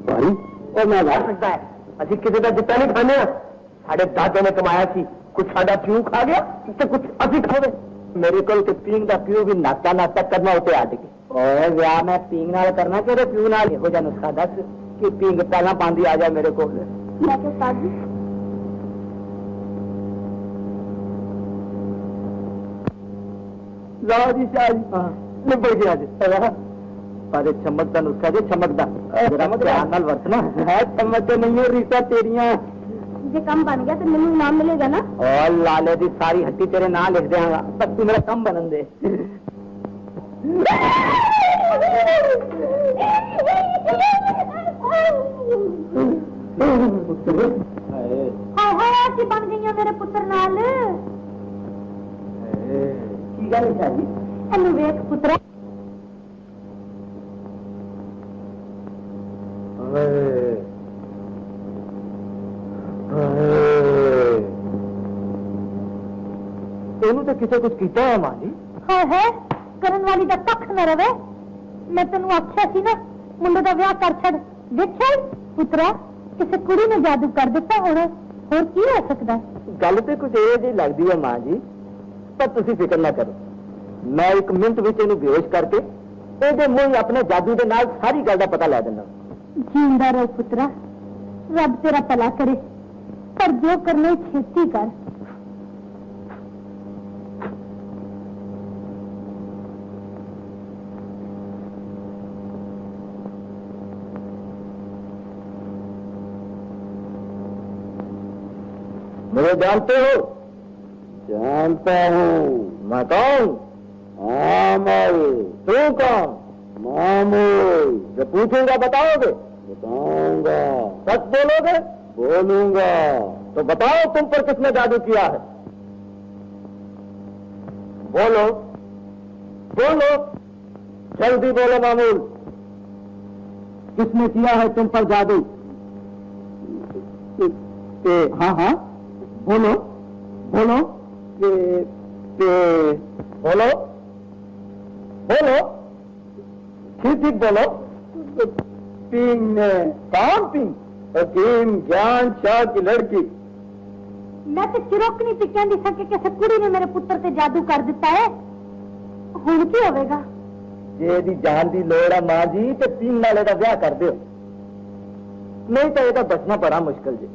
भारी और मैं ला सकता है अभी किसी का जितना नहीं खाने साढ़े दादे ने कमाया थी कुछ साढ़ा प्यू खा गया तो कुछ अधिक हो गए मेरे को पींग का प्यू भी नाचा नाचा करना होते आज के और व्याह मैं पींग नाल करना कि प्यू नाल हो जा नुस्खा दस कि पींग पहला पांदी आ जाए मेरे को लाओ जी शाह जी निबड़ गया जी अरे चमक का नुस्खा जी चमकदा ध्यान नाल वरतना है चमक तो नहीं है रीसा तेरियां जे कम बन गया तो मैंने नाम मिलेगा ना और लाले दी सारी हट्टी तेरे नाम लिख देंगा तब तू मेरा कम बनन दे हाय ऐसी बन गई मेरे पुत्र नाल की गल है जी एनु वेख पुत्रा ਇਹਨੂੰ ਤਾਂ ਕਿਸੇ ਕੁਝ ਕੀਤਾ ਹੈ ਮਾਂ ਜੀ है ਕਰਨ ਵਾਲੀ ਦਾ ਪੱਖ ਨਾ ਰਵੇ ਮੈਂ ਤੈਨੂੰ ਆਖਿਆ ਸੀ ਨਾ ਮੁੰਡੇ ਦਾ ਵਿਆਹ ਕਰ ਛੱਡ ਦੇਖਿਆ ਪੁੱਤਰਾ ਕਿਸੇ ਕੁੜੀ ਨੇ ਜਾਦੂ ਕਰ ਦਿੱਤਾ ਹੁਣ ਹੋਰ ਕੀ ਹੋ ਸਕਦਾ ਗੱਲ ਤੇ ਕੁਝ ਇਹ ਜਿਹੀ ਲੱਗਦੀ ਹੈ ਮਾਂ ਜੀ ਪਰ ਤੁਸੀਂ ਫਿਕਰ ਨਾ ਕਰੋ ਮੈਂ ਇੱਕ ਮਿੰਟ ਵਿੱਚ ਇਹਨੂੰ ਬੇਹੋਸ਼ ਕਰਕੇ ਇਹਦੇ ਮੂੰਹ ਆਪਣੇ ਜਾਦੂ ਦੇ ਨਾਲ ਸਾਰੀ ਗੱਲ ਦਾ ਪਤਾ ਲੈ ਦਿੰਦਾ ਜਿੰਦਾ ਰਹੋ ਪੁੱਤਰਾ ਰੱਬ ਤੇਰਾ ਭਲਾ ਕਰੇ ਪਰ ਜੋ ਕਰਨਾ ਛੇਤੀ ਕਰ मुझे जानते हो जानता हूँ मैं कौन मामूल तू कौन मामूल जो पूछूंगा बताओगे बताऊंगा सच बोलोगे बोलूंगा तो बताओ तुम पर किसने जादू किया है बोलो बोलो जल्दी बोलो मामूल किसने किया है तुम पर जादू हाँ हाँ बोलो बोलो बोलो बोलो ठीक ठीक बोलो। पिंग ने कौन पिंग? हकीम ज्ञान शाह की लड़की। मैं तो चिरोकनी से कहती सा कि किसी कुड़ी ने मेरे पुत्र से जादू कर दिता है। हुण की होवेगा? जे दी जान दी लोड़ है मां जी ते पिंग नाले दा ब्याह कर दियो, नहीं तो ਇਹਦਾ बचना बड़ा मुश्किल जी।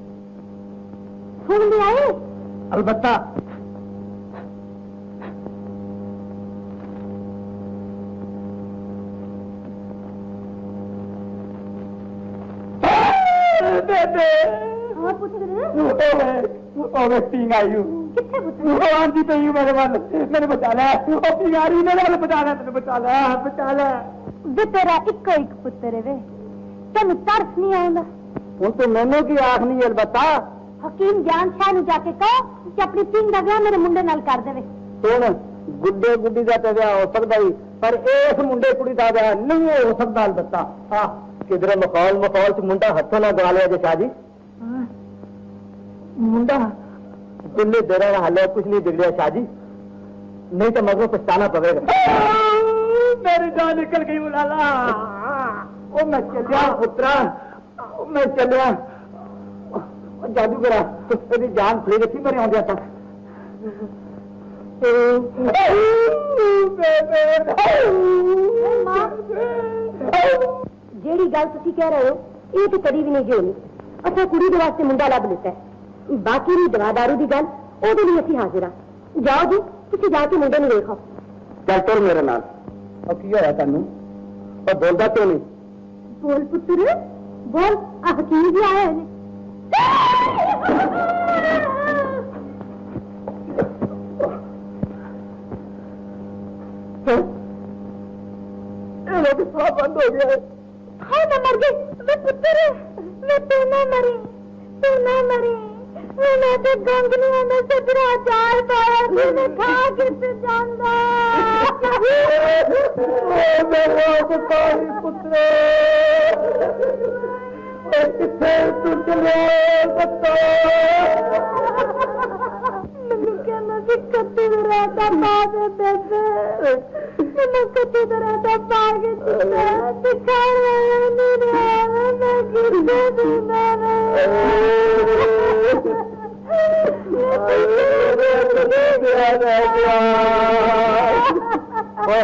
सुन ले आए? अलबत्ता। हाँ पुत्र ओवे पिंग आई हूँ। कितने पुत्र? आंधी पे हूँ मेरे मन, मैंने बचा लिया। पिंग आ रही है, मैंने बचा लिया, तेने बचा लिया, बचा लिया। वे तेरा इक्को एक पुत्र है वे, तेन तरस नहीं आऊंगा? हूं तो मैनू की आखनी है अलबत्ता। हकीम ज्ञान शाह नु जाके कहो कि अपनी पिंग का ब्याह मेरे मुंडे नाल कर देवे। सुन, गुड्डे गुड्डी का तो ब्याह हो सकता ही, पर इस मुंडे कुड़ी का ब्याह नहीं हो सकता अलबत्ता। हाँ, किधरे मखौल मखौल च मुंडा हथों ना गवा लिया जे शाह जी। मुंडा गुल्ले देरा हाले कुछ नहीं बिगड़िया शाह जी, नहीं तो मगरों पछताना पड़ेगा। मेरी जान निकल गई उलाला। ओ मैं चलिया पुत्रा, मैं चलिया। जादूगरा तेरी जान फड़ी रखी मेरे आंदे तक। जेड़ी गल तुसी कह रहे हो ये तो कभी भी नहीं जी होनी। असा कुड़ी दे वास्ते मुंडा लब लेता है, बाकी दी दवा दारू दी गल ओदे लिए असीं हाजिर हां। जाओ जी तुसी जाके मुंडे नूं देखो। चल तुर मेरे नाल। और की होया तैनू? और बोलदा क्यों नहीं? बोल पुत्र बोल, हकीम जी आए हैं। बंद हो गया है। हाँ मैं मर गई, मैं पुत्र, मैं तू ना मरी, तू ना मरी। मैं तो गंगलियों में से तेरा चार पाया थी, मैं खा के से जानदा। मेरा पुकारी पुत्र किथे तू चले बता। मैंने कहना कि कत्ती रहता बाद बेबे, मैंने कत्ती रहता बाद दिखाने नहीं रहा, मैं किसे दूंगा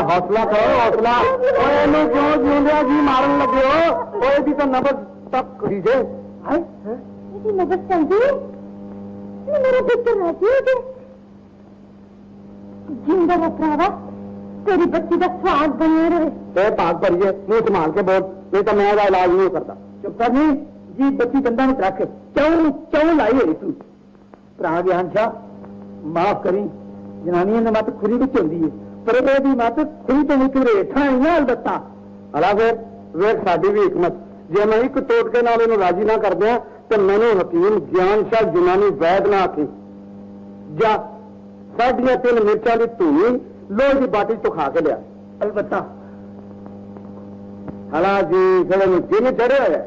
हौसला करो हौसला। क्यों जिंदा जी मारन लगे हो? भी तो नबज तक खरीदे नबज चलती मेरा पुत्र रहती है जिंदा रखा तेरी बच्ची का स्वाद बने रहे। भाग भरिए, मुंह संभाल के बोल, नहीं तो मैं इलाज नहीं करता। चुप कर नहीं जी, बच्ची दंदा में रख क्यों क्यों लाई है तू? भरा ज्ञान शाह माफ करी, जनानियों ने मत खुरी बिच होंदी है, पर यह मत खुरी तो मुझे रेठा है ना अलबत्ता। अला फिर वेख साडी भी हिकमत, जे मैं एक टोटके नाल इहनूं राजी ना कर दिया तो मैनू हकीम ज्ञान शाह यूनानी वैद ना आखी। जा साडियां 3 मिर्चां दी धूनी लोहे की बाटी तो खा के लिया अलबत्ता। हला जी फिर जिन चढ़िया है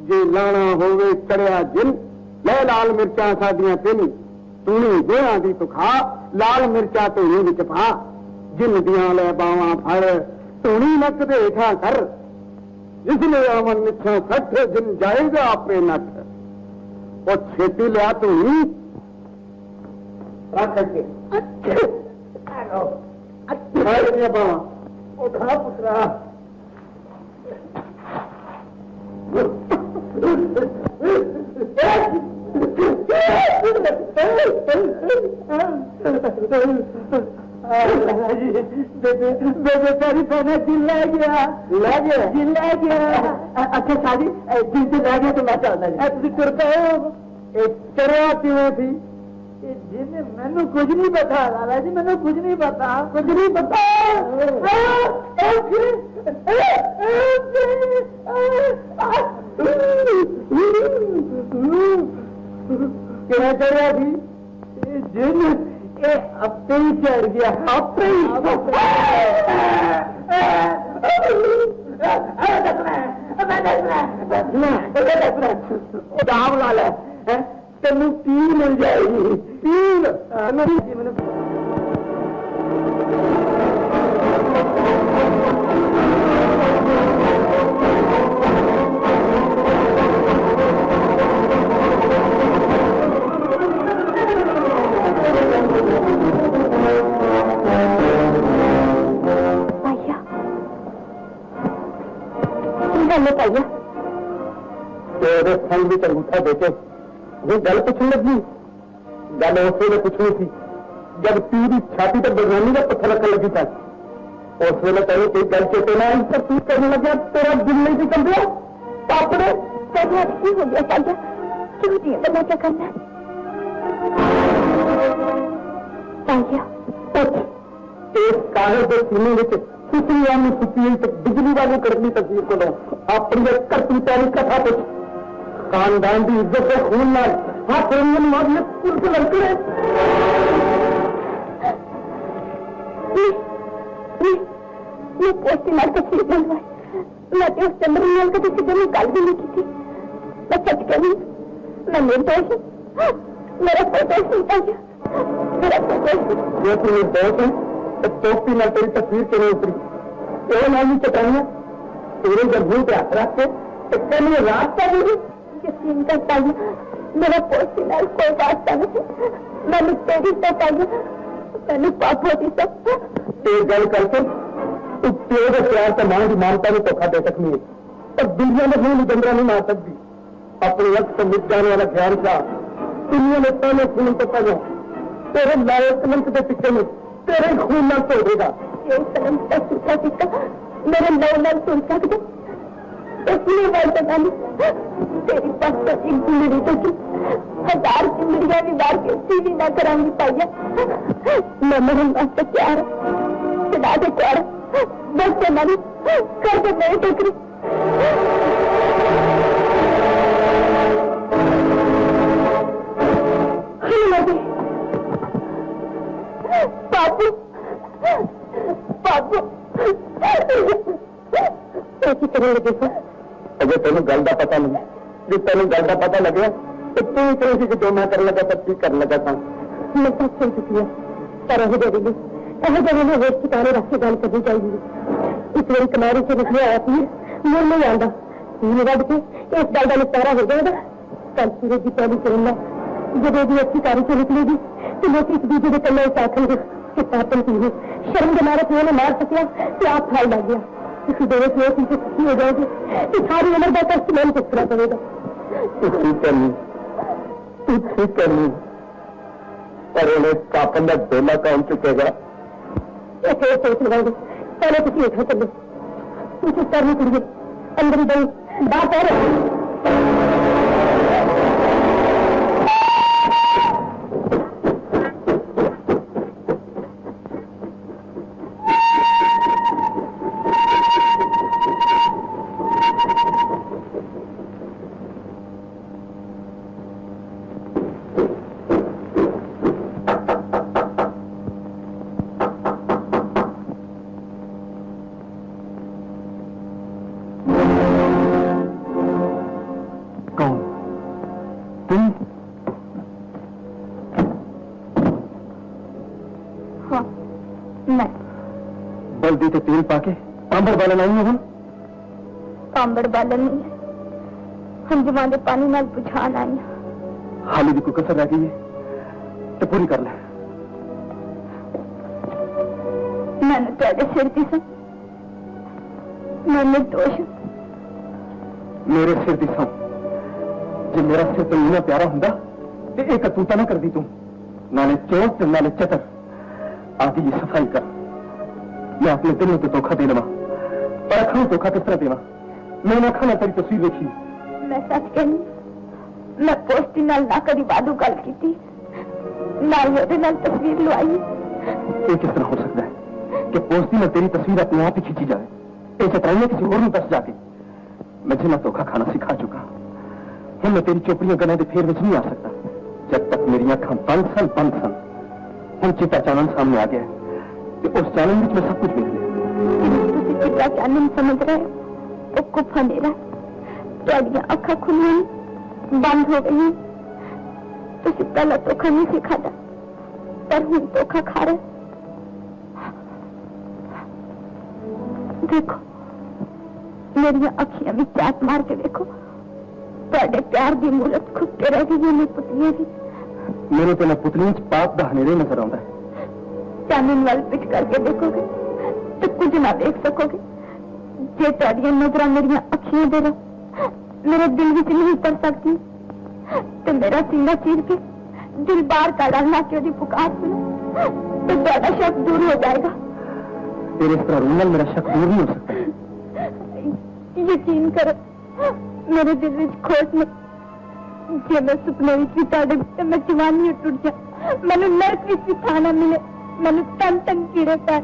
जी लाना होवे चढ़िया जिन, ले लाल मिर्चां साडियां 3 तूनी गोहां दी तो खा, लाल मिर्चां धूनी विच पा, जिन दियां ले बावां फड़ धूनी नक दे हेठां कर, जिसने आवन मिठा सठ जिन जाएगा आपे नठ। और छेती लिया धूनी रख के बावां उठा पुत्रा। बेबे सारी सोना जिन ले गया जिन ले गया। अच्छा शादी जिन से ले गया तो मैं चलता जी। तुम तुरते हो चढ़िया क्यों थी? जिन्हें मैनू कुछ नहीं पता लाला जी, मैनू कुछ नहीं पता, कुछ नहीं पता। क्या चढ़िया थी? जिन अपने ही चढ़ गया, अपने ही दाम लाल है तेन पीर मिल जाएगी, पीर मैंने तेरे संग भी अंगूठा देके वो गल पूछने लगी। गल उस वे पूछनी थी जब तीर की छाती तक बदनामी का पत्थर रखने लगी था। उस वे तेरे कोई गल चेते ना आई पर तू करने लगे तेरा दिल नहीं निकल गया पाप ने ठीक हो गया ताजा, क्यों दिए बना क्या करना है ताजा। इस कागज के सीने में सुतरी आनी सुती तक बिजली वाली करनी तस्वीर को लो अपनी करतूता की कथा कुछ खानदान की इज्जत से खून ना हाँ तेरी मार में पुलिस लड़के मैं पोस्टी मार तस्वीर बनवाई। मैं तो उस चंद्रमोहन का किसी दिन गल भी नहीं की थी। मैं सच कह रही मैं निर्दोष हूँ। मेरा कोई दोष नहीं था। मेरा कोई दोष नहीं। ये तू निर्दोष है तो टोपी ना तेरी तस्वीर के लिए उतरी तेरे नाम की चटाइयां तेरे गर्भों पे हाथ रख के इतने लिए रास्ता बोली यकीन करता हूँ मेरा पोस्टी लाल कोई रास्ता नहीं। मैंने तेरी बताई मैंने पाप होती सब तेज गल करके तू तेरे प्यार से मां की मानता में धोखा दे सकती है और दुनिया में नहीं निजंदरा नहीं मार सकती। अपने वक्त से मिट जाने वाला ख्याल था दुनिया में पहले खून तो पहले तेरे लायक कलंक के पीछे में तेरे खून न तोड़ देगा। ये कलम का सूखा सिक्का मेरे नौ नल सुन सकते इसलिए मैं बता तेरी पास तो एक जिंदगी तो की 1000 जिंदगियां भी बार के सीधी ना करांगी पाइया। मैं मरन वास्ते प्यार चला दे प्यार बस से मरी कर दे मेरी टोकरी। पापू पापू ऐसी तरह लगे अगर तेन गल का पता नहीं जो तेन गल का पता लगे तो तू ही कहीं कि जो मैं कर लगा सब ठीक कर लगा था। मैं सब सुन चुकी है पर यह जगह में वेट ठिकाने रख के गल करनी चाहिए। इस बार कनारी से निकले आया तीर मुड़ नहीं आता तीर रख के इस गल का निपटारा हो जाएगा। कल सूरज की पहली किरण जब यदि अच्छी कारी से निकलेगी तो लोग एक दूसरे के कन्या साखेंगे कि पापन की शर्म के मारे तुम्हें मार सकिया तो आप फाल लग गया किसी देवे से पीछे खुशी हो जाएगी कि सारी उम्र का कष्ट मैंने कितना पड़ेगा। तू ठीक करनी पर उन्हें पापन का बेला काम चुकेगा। एक सोच लगाओगे पहले किसी उठा कर लो तू चुप करनी पड़ेगी अंदर ही गई बात है। बल्दी तो तेल पाके पांबड़ बालन आई हूं पांबड़ बालन नहीं हम जमाने पानी नाल बुझान आई हाली भी कोई कसर रह गई है तो पूरी कर ले। मैंने तेरे सिर दी सन मैं निर्दोष मेरे सिर दी सन जो मेरा सिर तो इतना प्यारा होंगे तो एक कतूता ना कर दी तू नाले चोर ते नाले चतर आदि ये सफाई कर। मैं अपने दिलों को धोखा दे लवा पर अखा धोखा किस तरह देना मैंने अखा ना तेरी तस्वीर देखी। मैं सच कहनी मैं पोस्टी नाल ना कभी वादू गल की थी ना ही नाल तस्वीर लवाई। ये किस तरह हो सकता है कि पोस्टी में तेरी तस्वीर अपने आप ही खींची जाए ये चतराइयां किसी और दस जाके मैं जिन्ना धोखा खाना सिखा चुका हूं। मैं तेरी चोपड़ियों गले के फेर में नहीं आ सकता जब तक मेरी अखा बंद सन हम चिता चानन सामने आ गया कि उस चानन में मैं सब कुछ देख लिया। चिता चानन समझ रहे वो कुफ अंधेरा तो अखा खुली बंद हो गई तो पहला धोखा नहीं सिखा था पर हूं धोखा खा रहे। देखो मेरी अखियां भी चाट मार के देखो तो प्यार की मूलत खुद के रह गई मेरी पुतलियां भी मेरे तो न पुतलियों पाप का हनेरे नजर आता है। चानन वाल पिट करके देखोगे तो कुछ ना देख सकोगे जे तुहाडियां नजरां मेरियां अखियां दे मेरे दिल विच नहीं उतर सकती तो मेरा सीना चीर के दिल बाहर का डालना क्यों नहीं पुकार सुनो तो ज्यादा शक दूर हो जाएगा। तेरे इस तरह रोने में मेरा शक दूर नहीं हो सकता। यकीन करो मेरे दिल में खोज में जे मैं सुपने विच भी ताड़े तो मैं जवानी टूट जा मैंने नर्क विच भी थाना मिले मैंने तन तन कीड़े पैर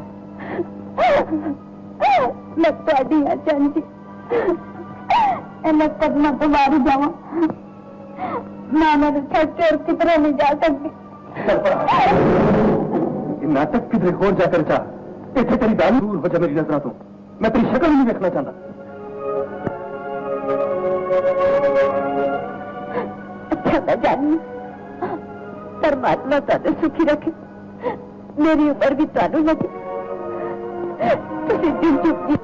मैं तुहाडी हां चाहती मैं कदम तो मारी जावा मैं मेरे छड़ और किधरे नहीं जा सकती। नाटक किधरे हो जाकर जा इतने तेरी दानी दूर हो जा मेरी नजर तो मैं तेरी शक्ल नहीं देखना चाहता। अच्छा मैं जानी परमात्मा तुहानू सुखी रखे मेरी उम्र भी तुहानू लगे तुसीं दिल चुकी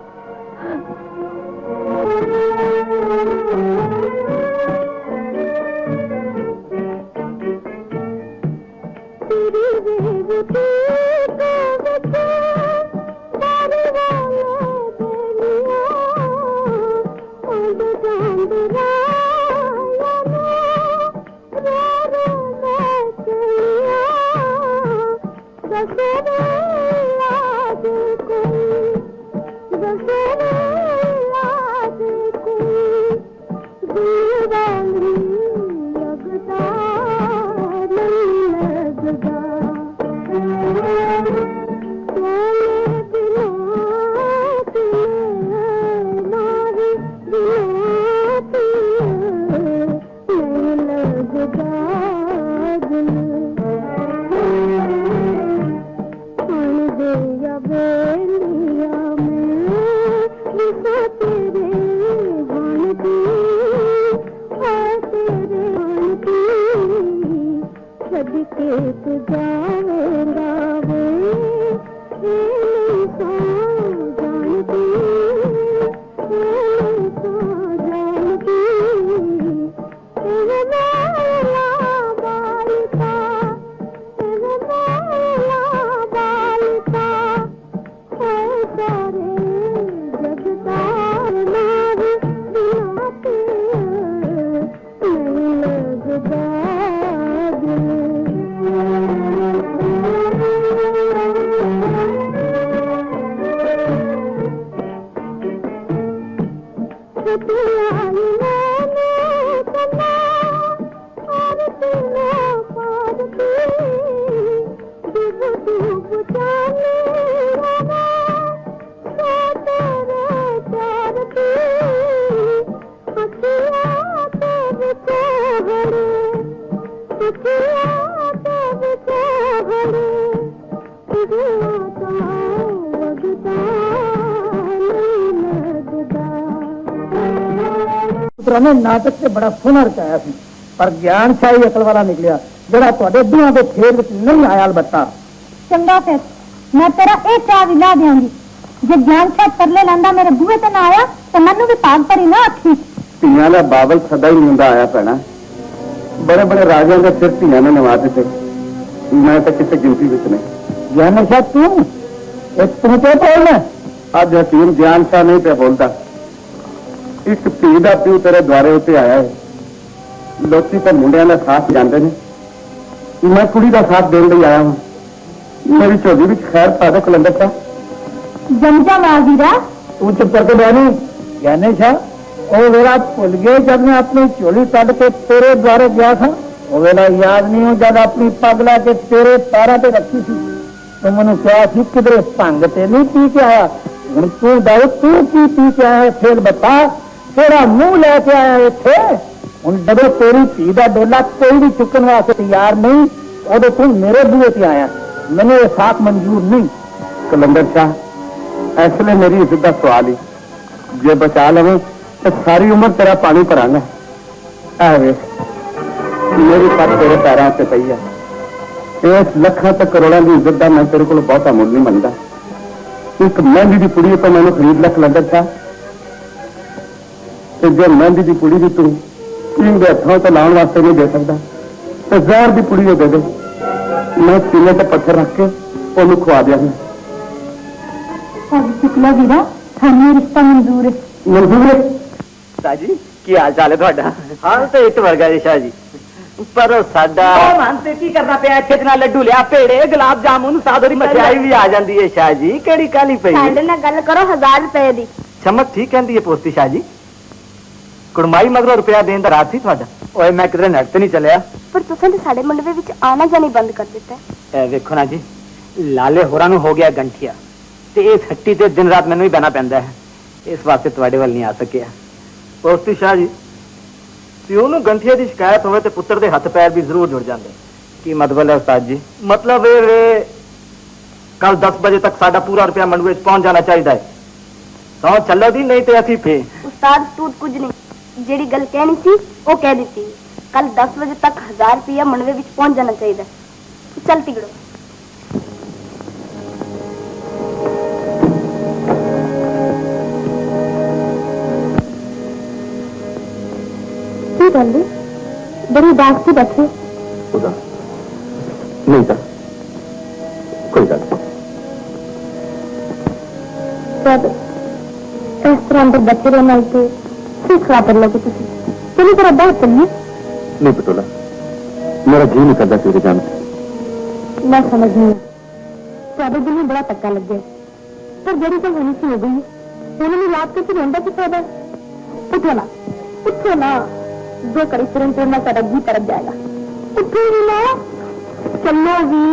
ने नाटक से बड़ा सुनर चाया सी पर ज्ञानशाही अकल वाला निकलिया जरा तुहाडे दूहां दे खेल विच नहीं आया। अलबत्ता चंगा फिर मैं तेरा एक चाह भी ला देंगी जे ज्ञानशाह तरले लांदा मेरे बूहे ते ना आया तो मैनू भी भाग भरी ना आखी। धीआं दा बाबल सदा ही मुंडा आया पैना बड़े बड़े राजाओं के सिर धीआं ने नवा दिते मैं तो किसी गिनती विच नहीं। ज्ञानशाह तू तो बोलना अज हकीम ज्ञानशाह नहीं पे बोलता एक धी का प्यू तेरे द्वारे उत्ते आया है लोकी तो मुंडिया का साथ जाते हैं मैं कुड़ी का साथ देने लिए आया हूँ मेरी झोली भी खैर पा दो कलंदर का जमजा मार दीदा तू चुप करके बहनी ज्ञानेशा वो वेला भुल गए जब मैं अपनी झोली कट के तेरे द्वारे गया था वो वेला याद नहीं हो जब अपनी पग ला के तेरे पैरों पे रखी थी तो मैंने कहा थी किधरे भंग ते नहीं पी के आया हूं तू दस तू की पी के आया फिर बता तेरा मुंह लेके आया इत्थे हूं जब तेरी धी का डोला कोई भी चुकन वास्ते तैयार नहीं उदो तू मेरे बूहे ते आया मैंने ये साथ मंजूर नहीं। कलंदर शाह इसलिए मेरी इज्जत का सवाल ही जे बचा लवे तो सारी उम्र तेरा पानी भरांगा। मेरी पत तेरे पैरों से पई है इस लखा तो करोड़ों की इज्जत का मैं तेरे को बहुता मुल नहीं मनता। एक मेहंदी की कुड़ी तो मैंने खरीद लख लंदर था जो मेहंदी की कुड़ी भी तू इन हथों तो लाने वास्ते नहीं दे सकता तो जहर की कुड़ी दे दे मैं सीने से पत्थर रख के उन्हें खुआ दिया शुक्ला वीरा थाने रिश्ता मंजूर है। मंजूर है दादी ਕੀ ਹਾਲ ਚਾਲ ਹੈ ਤੁਹਾਡਾ? ਹਾਂ ਤੇ ਇੱਟ ਵਰਗਾ ਜੀ ਸ਼ਾਹ ਜੀ, ਪਰ ਉਹ ਸਾਡਾ ਮਨ ਤੇ ਕੀ ਕਰਨਾ ਪਿਆ, ਇੱਥੇ ਨਾਲ ਲੱਡੂ ਲਿਆ, ਪੇੜੇ, ਗੁਲਾਬ ਜਾਮੁਨ, ਸਾਦਰੀ ਮਠਿਆਈ ਵੀ ਆ ਜਾਂਦੀ ਹੈ ਸ਼ਾਹ ਜੀ, ਕਿਹੜੀ ਕਾਲੀ ਪਈ? ਸਾਡੇ ਨਾਲ ਗੱਲ ਕਰੋ 1000 ਰੁਪਏ ਦੀ। ਚਮਕ ਠੀਕ ਕਹਿੰਦੀ ਹੈ ਪੋਤੀ ਸ਼ਾਹ ਜੀ, ਕੁੜਮਾਈ ਮਗਰੋਂ ਰੁਪਇਆ ਦੇਣ ਦਾ ਰਾਤ ਸੀ ਤੁਹਾਡਾ। ਓਏ ਮੈਂ ਕਿਧਰੇ ਨੱਟ ਤੇ ਨਹੀਂ ਚੱਲਿਆ। ਪਰ ਤੁਸੀਂ ਤੇ ਸਾਡੇ ਮੰਡਵੇ ਵਿੱਚ ਆਣਾ ਜਾਣੀ ਬੰਦ ਕਰ ਦਿੱਤਾ ਹੈ। ਇਹ ਵੇਖੋ ਨਾ ਜੀ, ਲਾਲੇ ਹੋਰਾਂ ਨੂੰ ਹੋ ਗਿਆ ਗੰਠੀਆ, ਤੇ ਇਹ ਹੱਟੀ ਤੇ ਦਿਨ ਰਾਤ ਮੈਨੂੰ ਹੀ ਬਹਿਣਾ ਪੈਂਦਾ ਹੈ, ਇਸ ਵਾਸਤੇ ਤੁਹਾਡੇ ਵੱਲ ਨਹੀਂ ਆ ਸਕਿਆ। ਪੋਤੀ ਸ਼ਾਹ ਜੀ, ਪਿਓ ਨੂੰ ਗੰਠੀਆ ਦੀ ਸ਼ਿਕਾਇਤ ਹੋਵੇ ਤੇ ਪੁੱਤਰ ਦੇ ਹੱਥ ਪੈਰ ਵੀ ਜ਼ਰੂਰ ਜੁੜ ਜਾਂਦੇ। ਕੀ ਮਤਲਬ ਹੈ ਉਸਤਾਦ ਜੀ? ਮਤਲਬ ਇਹ ਕੱਲ 10 ਵਜੇ ਤੱਕ ਸਾਡਾ ਪੂਰਾ ਰੁਪਇਆ ਮੰਡਵੇ ਵਿੱਚ ਪਹੁੰਚ ਜਾਣਾ ਚਾਹੀਦਾ ਹੈ। ਤਾਂ ਚੱਲੋ ਦੀ, ਨਹੀਂ ਤੇ ਅਸੀਂ ਫੇ ਉਸਤਾਦ ਤੂੰ ਕੁਝ ਨਹੀਂ, ਜਿਹੜੀ ਗੱਲ ਕਹਿਣੀ ਸੀ ਉਹ ਕਹਿ ਦਿੱਤੀ। ਕੱਲ 10 ਵਜੇ ਤੱਕ 1000 ਰੁਪਇਆ ਮੰਡਵੇ ਵਿੱਚ ਪਹੁੰਚ ਜਾਣਾ ਚਾਹੀਦਾ। ਚੱਲ ਤਿਗੜੋ। ਕੀ ਗੱਲ बड़ी उदास से बैठे? उदास नहीं था, कोई बात नहीं। जब इस तरह अंदर बच्चे रहना तो फिर खराब कर लोगे तुम। चलिए जरा बाहर चलिए। नहीं पटोला, मेरा जी नहीं करता तेरे जान। मैं समझ नहीं, सारे दिन में बड़ा धक्का लग गया, पर जड़ी तो होनी सी हो गई है। उन्होंने याद करके रोंदा की फायदा? उठो ना, जो कड़ी तुरंत तोड़ना सारा जी तरफ जाएगा। उठो ही ना, चलो भी।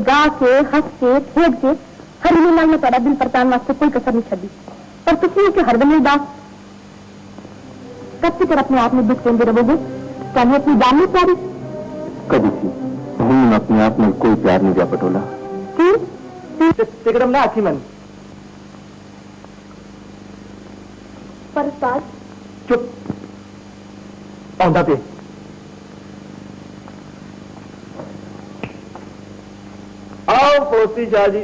गा के हंस के खेड के हर लीला में तेरा दिल परतान वास्ते कोई कसर नहीं छड़ी, पर तुम के हरदम उदास कब तक अपने आप में दुख देंगे रहोगे? क्या अपनी जान नहीं प्यारी? कभी थी हम अपने आप में कोई प्यार नहीं दिया पटोला। तिकड़म ना आखी मन पर साथ चुप आंदा पे आओ पोती शाह जी,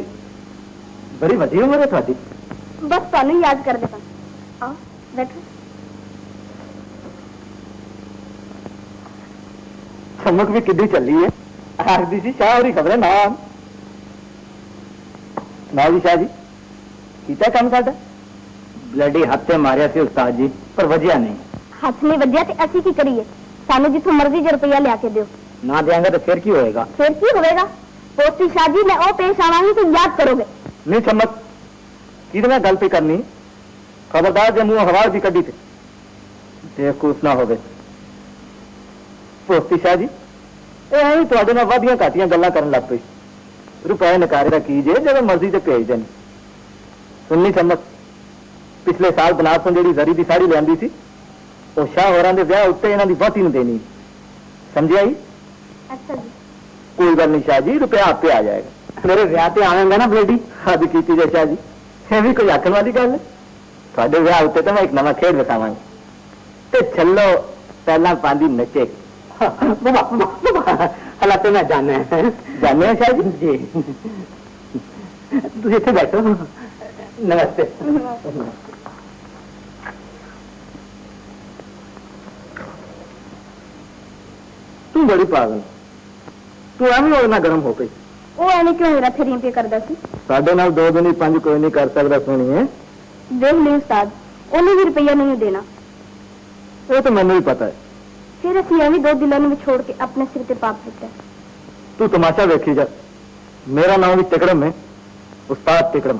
बड़ी वधी उम्र है थोड़ी। बस ਤੁਹਾਨੂੰ याद कर देता। आओ बैठो। चमक भी किड्डी चली है। आखदी सी शाह होरी खबरें नाम ना जी शाह जी कीता काम साडा ब्लडी हत्थे मारिया सी उस्ताद जी, पर वजिया नहीं। हथ नहीं वजिया ते ਅਸੀਂ ਕੀ ਕਰੀਏ? ਸਾਨੂੰ ਜਿੱਥੋਂ ਮਰਜ਼ੀ ਜੇ ਰੁਪਈਆ ਲਿਆ ਕੇ ਦਿਓ। ना देंगे तो फिर की होएगा? फिर की होएगा? पोती शाह जी मैं ओ पेश आवांगी तो याद करोगे। नहीं चमक की मैं गल पे करनी, खबरदार जे मुंह हवा भी कड़ी थे बेवकूफ ना होवे। पोती शाह जी यही थोड़े ना वादियां घाटियां गल्लां करन लग पई। रुपए नकारे दा कीजे जब मर्जी ते भेज देन। सुननी चमक, पिछले साल बनारसों जेड़ी जरी दी साड़ी लियांदी सी ਉਹ शाह होरां दे ਵਿਆਹ ਉੱਤੇ ਇਹਨਾਂ ਦੀ ਬਹੁਤੀ ਨੂੰ ਦੇਣੀ। समझ आई? अच्छा जी। कोई गल नहीं शाह जी, रुपया आपे आ जाएगा। मेरे ਵਿਆਹ ਤੇ ਆਵੇਂਗਾ ਨਾ ਬਲੇਡੀ, ਹੱਦ ਕੀਤੀ ਜੇ शाह जी। ਇਹ ਵੀ ਕੋਈ ਆਖਣ ਵਾਲੀ ਗੱਲ ਹੈ? ਤੁਹਾਡੇ ਵਿਆਹ ਉੱਤੇ ਤਾਂ ਮੈਂ ਇੱਕ ਨਵਾਂ ਖੇਡ ਬਤਾਵਾਂਗਾ ਤੇ ਚੱਲੋ ਪਹਿਲਾਂ ਪਾਂਦੀ ਨੱਚੇ। ਬਾਬਾ ਹਲਾ ਤੇ ਮੈਂ ਜਾਣੇ ਹੋ शाह जी? जी ਤੁਸੀਂ ਇੱਥੇ ਬੈਠੋ। नमस्ते। तू बड़ी पागल, तू एवं और ना गर्म हो गई। ਉਹ ਐਵੇਂ ਕਿਉਂ ਮੇਰਾ ਫੇਰੀਆਂ पे ਕਰਦਾ ਸੀ? साढ़े नाल 2 दिन ही 5 कोई नहीं कर सकता। सुनिए देख ली उस्ताद, ਉਹਨੂੰ ਵੀ ਰੁਪਈਆ नहीं देना। वो तो मैंने भी पता है। फिर ਅਸੀਂ ਐਵੇਂ ਦੋ ਦਿਲਾਂ ਨੂੰ ਵਿਛੋੜ ਕੇ ਆਪਣੇ ਸਿਰ ਤੇ ਪਾਪ ਦਿੱਤਾ। तू तमाशा देखी जा। मेरा नाम भी तिकड़म है, उस्ताद तिकड़म।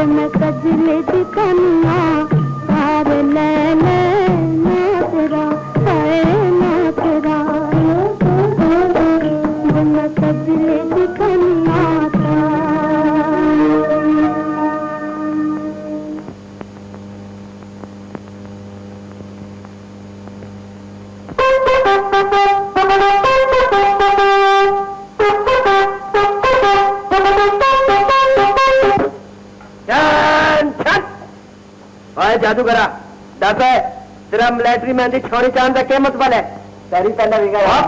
वो मैं कजले दी कन्या तार ले ले ना तेरा हाय ना तेरा वो मैं कजले दी कन्या जादूगरा दस है तेरा मिलिट्री मैन की छोरी चांद का क्या मतलब है? पैरी पहना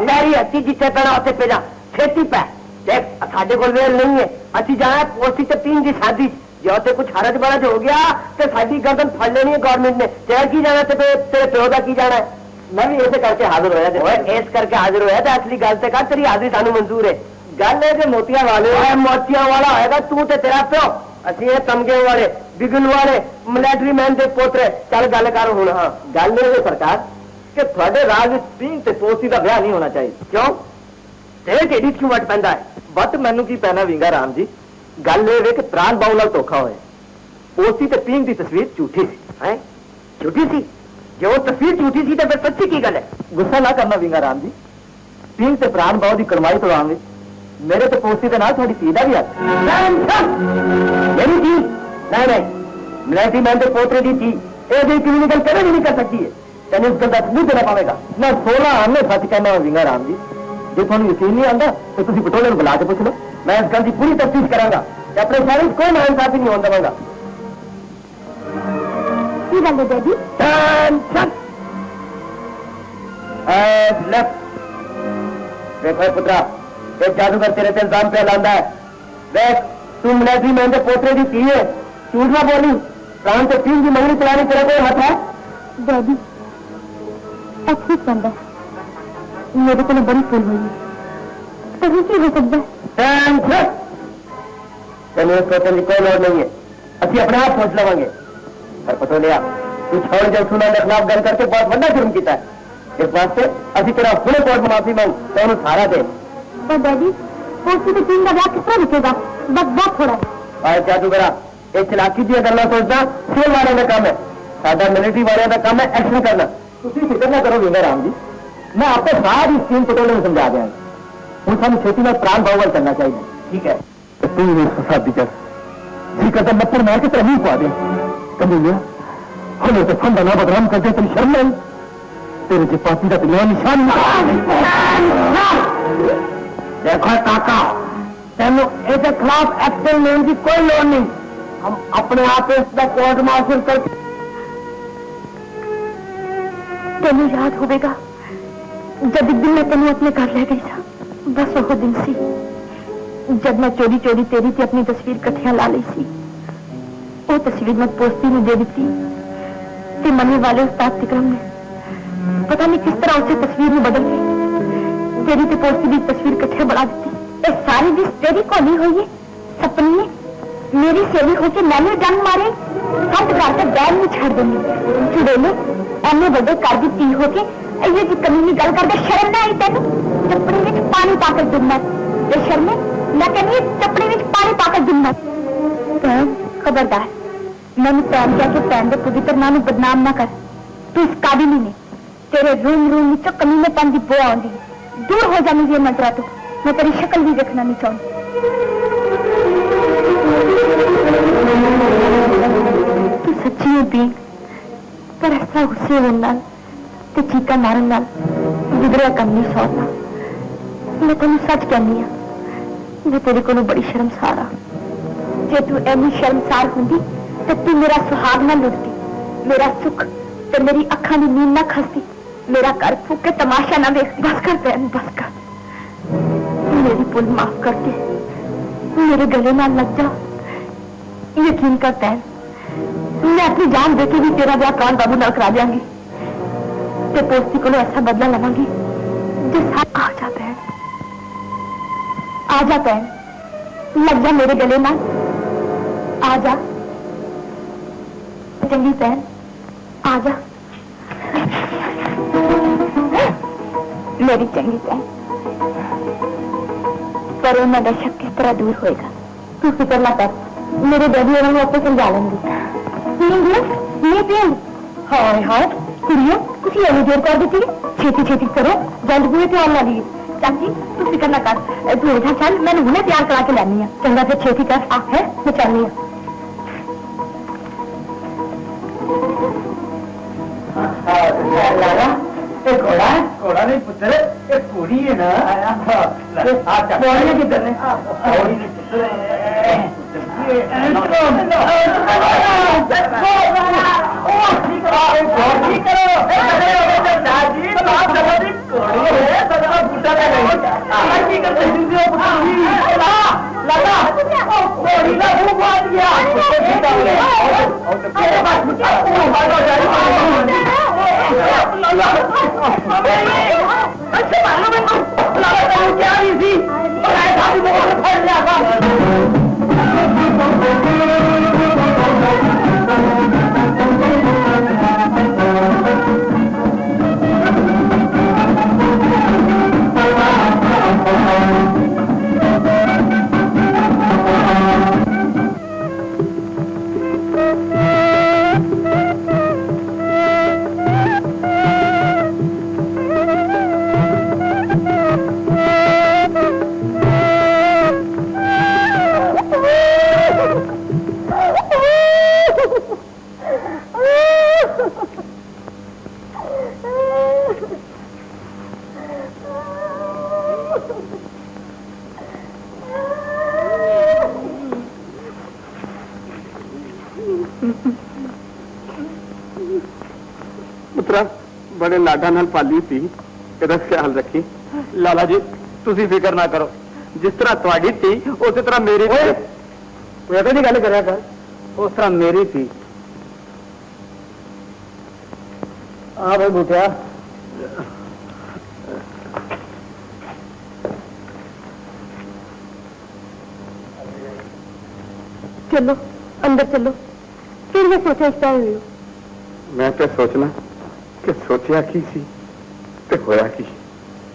पैरी हथी जिथे पैना उत्थे पे जा छेती पै देख साडे कोल वेल नहीं है असि जाना पोस्टी ते 3 की शादी जो ते कुछ हरज बरज हो गया तो साडी गर्दन फड़ लेनी है गवर्नमेंट ने तेरा की जाना तेरे प्यो का की जाना है? मैं भी ऐसे करके हाजिर होया ऐस करके हाजिर होया तो असली गल ते कर तेरी हाजिरी सानू मंजूर है। गल है कि मोतिया वाले मोतिया वाला होएगा तू ते तेरा प्यो असि ये तमगे वाले बिगन वाले मिलिट्री मैन के पोतरे चल गल कर हूं। हाँ गल है सरकार कि थोड़े राज सिंह ते पोस्ती का ब्याह नहीं होना चाहिए। क्यों तेरे ढेडी क्यों वट पैंदा है? वट मैनू की पैना विंगा राम जी गल ये कि प्राण बाऊ नाल धोखा होए पोस्ती ते पींग की तस्वीर झूठी सी है झूठी सी जो वो तस्वीर झूठी सी तो फिर सच्ची की गल है? गुस्सा ना करना विंगा राम जी पींग ते प्राण बाऊ की कड़माई तोड़ावे मेरे तो पोस्ती के नाल थोड़ी धी दा भी हथ मेरी धी नहीं नहीं मिलिट्री मैन के पोतरे की थी ये क्लिनिकल कभी भी नहीं कर सकती है तेन इस गल का सबूत देना पवेगा। मैं 16 आने सच कहना विंगा राम जी जो थोड़ा यकीन नहीं आता तो तुम पटोले को बुला के पूछ लो मैं इस गल की पूरी तफ्तीश करांगा अपने शहर में कोई नाइंसाफी नहीं होने देवांगा। देखो पुत्रा एक जादूगर तेरे से इल्जाम पे लांदा है देख तू मिलिट्री मैन के पोतरे की थी है झूठ ना बोली प्राण से 3 की मंगनी चलाने तेरा कोई हाथ है? डैडी अच्छी चंदा मेरे को बड़ी फूल हुई तभी की हो सकता है चलो सोचने की कोई लोड़ नहीं है असि अपने आप सोच लवेंगे पर पतो लिया तू छोड़ जब सुना के खिलाफ गल करके बहुत बड़ा जुर्म किया है इस वास्ते असि तेरा हुणे कोर्ट में माफी मांग तो उन्हें सहारा दे। पर डैडी पोस्टी के 3 का ब्याह किस तरह रुकेगा बस बहुत थोड़ा है जादूगरा एक चलाकी दी गल्ला सोचना सिविल वाले का काम है साडा मिलिट्री वाले का काम है एक्शन करना तुम फिक्र ना करो विंगा राम जी मैं आपको सारी स्कीम पटोले में समझा दिया हूं सानू खेती में प्राण भावल करना चाहिए ठीक है तू शादी कर जी कहता लपड़ मार के तेरा मुंह पा दे कमीलिया हमें तो फंदा ना बदनाम कर दे तेरी शर्म नहीं तेरे जो पाती का पिला निशान देखो काका तेनों इसके खिलाफ एक्शन लेने की कोई लोड़ नहीं हम अपने आप इसका कोर्ट मार्शल कर तेन याद होगा जब एक दिन मैं तेन अपने घर ले गई था बस वो दिन सी जब मैं चोरी चोरी तेरी थी अपनी तस्वीर कट्ठियां ला ली सी वो तस्वीर मैं पोस्ती में दे दी थी मनी वाले उस्ताद तिकरम ने पता नहीं किस तरह उसे तस्वीर में बदल गई तेरी तो पोस्ती की तस्वीर कट्ठियां बढ़ा दी ये सारी डिश तेरी को नहीं हुई है सपनी ने मेरी सेवी होके मैंने जंग मारे हट घर के बैल में छड़ देंगे चुड़ेले एने बड़े कर दी ती होके ये जी कमीनी गल करके शर्म ना आई तेन चपड़ी में पानी पाकर जुमना शर्मे मैं कहनी चपड़ी में पानी पाकर जुमना खबरदार मैंने पैन क्या कि पैन के पवित्र नाम बदनाम ना कर तू इस काबिल ही नहीं तेरे रूम रूम चो कमीने पन की बो आँगी दूर हो जानी ये मंत्रा तो मैं तेरी शक्ल भी देखना नहीं चाहती तू सच्ची होती पर ऐसा गुस्से होने ते चीका मारन नाल बिगड़िया कम नहीं सौरना मैं तेन सच कहनी हाँ मैं तेरे को बड़ी शर्मसार हाँ जे तू ऐनी शर्मसार होंगी तो तू मेरा सुहाग ना लुटती मेरा सुख तो मेरी अखा की नींद ना खसती मेरा घर फूक के तमाशा ना देखती बस कर बहन बस कर मेरी भूल माफ करके मेरे गले ना लग जा यकीन कर बहन मैं अपनी जान देके भी तेरा ब्याह प्राण बाबू नाल करा देंगी ते पोस्ती को ऐसा बदला लवांगी जिस आ जा बहन आ जा बहन लग जा मेरे गले ना आ जा चंगी बहन आ जा मेरी चंगी बहन पर उन्होंने शक किस तरह दूर होएगा तू फिक्र ना कर मेरे डैडी और मैं आपको समझा लेंगे। पियेंगे? नहीं पियेंगे। हाय हाय कुड़ियों, कुछ एनी देर कर देती है। छेती छेती करो, जल्द हुए तो आना ली। चाची तू फिक्र ना कर, तू इधर चल, मैंने हुने तैयार करा के लानी है। चंगा फिर छेती कर, आ है मैं चलनी है। घोड़ा घोड़ा नहीं पुत्र, एक घोड़ी है ना। किधर है? ਪੁੱਤਰਾ ਬੜੇ ਲਾਡਾ ਨਾਲ ਪਾਲੀ ਸੀ, ਇਹਦਾ ਖਿਆਲ ਰੱਖੀ। ਲਾਲਾ ਜੀ ਤੁਸੀਂ ਫਿਕਰ ਨਾ ਕਰੋ, ਜਿਸ ਤਰ੍ਹਾਂ ਤੁਹਾਡੀ ਧੀ ਉਸੇ ਤਰ੍ਹਾਂ ਮੇਰੀ ਧੀ। ਉਹ ਇਹੋ ਜਿਹੀ ਗੱਲ ਕਰਿਆ ਕਰ, ਉਸ ਤਰ੍ਹਾਂ ਮੇਰੀ ਧੀ। ਆ ਬਈ ਬੁੱਟਿਆ, चलो अंदर चलो। फिर मैं सोचा इस टाइम हुई। ਮੈਂ ਤੇ ਸੋਚਣਾ ਕਿ ਸੋਚਿਆ ਕੀ ਸੀ ਤੇ ਹੋਇਆ ਕੀ।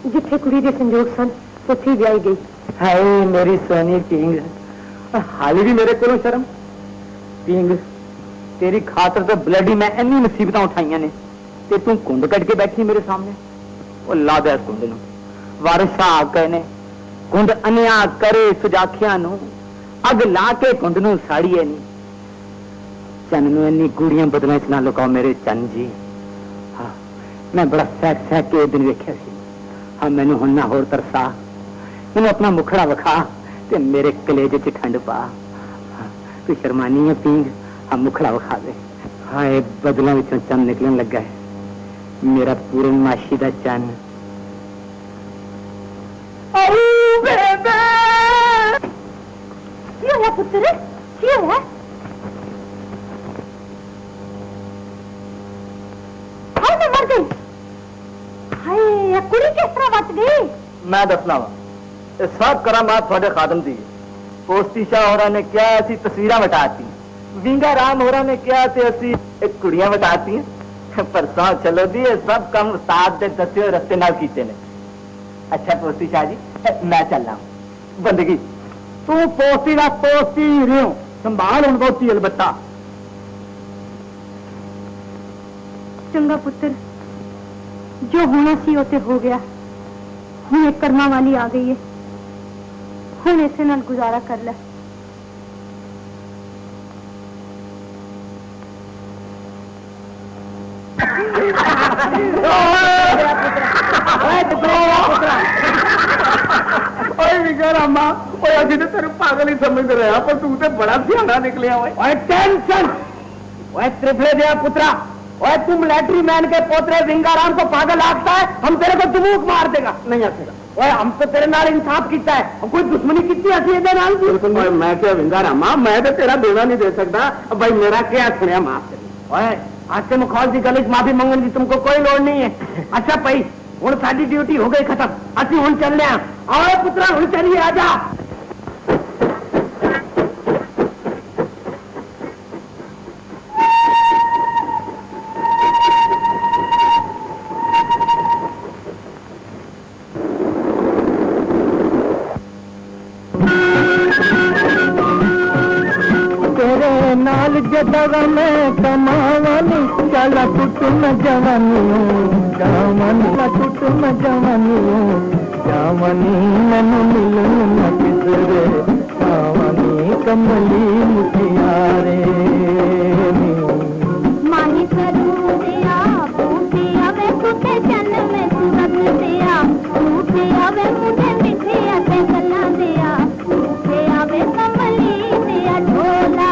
जिथे कुड़ी के संजोग सन उथे ही ब्याई गई। हाय मेरी सोनी पिंग, हाली भी मेरे को शर्म। पिंग तेरी खातर तो ब्लडी मैं इन्नी मुसीबत उठाइया ने, ते तू कुंड कट के बैठी मेरे सामने। वो ला दे कुंड नू, वारसा कहने कुंड अन्या करे सुजाखिया नू, अग ला के कुंड नू साड़ीए नी। चन नू इन्नी कूड़ियां बदलां च ना लुकाओ मेरे चन जी। हाँ मैं बड़ा सह सह के दिन वेख्या सी। हाँ मैनू हुण ना होर तरसा, मैनू अपना मुखड़ा विखा ते मेरे कलेजे च ठंड पा। हाँ, तू शर्मानी है पिंग, हाँ मुखड़ा विखा दे। हाँ ये बदलों विचों चन निकलन लगा है, मेरा पूर्णमाशी दा चन। क्यों है पुत्र, क्यों है? हाय मैं मर गई। हाय ये कुड़ी किस तरह बच गई? मैं दसना वा, ये सब करामात थोड़े खादम दी। पोस्ती शाह होरा ने क्या ऐसी तस्वीरां बटाती, विंगा राम होरा ने क्या ऐसी एक कुड़ियां बटाती। पर सौ चलो दी, ये सब कम उस्ताद दे दसे रस्ते नाल कीते ने। अच्छा पोस्ती शाह जी मैं चल रहा हूं बंदगी। तू पोस्ती का पोस्ती ही रहो, संभाल उन पोस्ती अलबत्ता। चंगा पुत्र, जो होना सी उसे हो गया। हुण एक कर्मा वाली आ गई है, हुण इसे नाल गुजारा कर ले। तेरे पागल ही समझ रहा, पर तू तो बड़ा सियाना निकलिया। टेंशन त्रिफले दिया पुत्रा, और तुम मिलिट्री मैन के पोतरे विंगाराम को पागल आखता है, हम तेरे को दुबूक मार देगा। नहीं आखेगा। ओए हम तो तेरे नाल इंसाफ किया है, हम कोई दुश्मनी की असी मैं क्या विंगारामा, मैं तो तेरा देना नहीं दे सकता। भाई मेरा क्या सुनिया माफ कर। आज से मुखौल की गली माफी मंगने की तुमको कोई लोड़ नहीं है। अच्छा भाई हुण साडी ड्यूटी हो गई खत्म, असी हुण चलने। आओ पुत्रा हुण चलिए, आजा। जदवा में कमावानी चला टूट न जवानी जवानी टूट न जवानी जवानी मैनू मिलन न किसरे जवानी कमली मुखियारे माही करूं दिया बूटी आवे तुझे जन्म में सूरत दिया बूटी आवे मुझे मिठी अते गला दिया बूटी आवे कमली दिया ढोला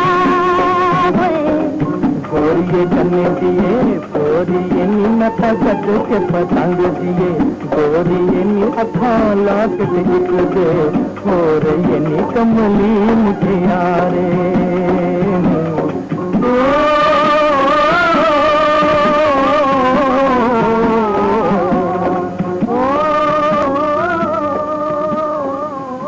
गोरिये जने दिए गोरिये नी नथा गज के पतंग दिए गोरिये नी अथा लाख दिख दे हो रही नी कमली मुठिया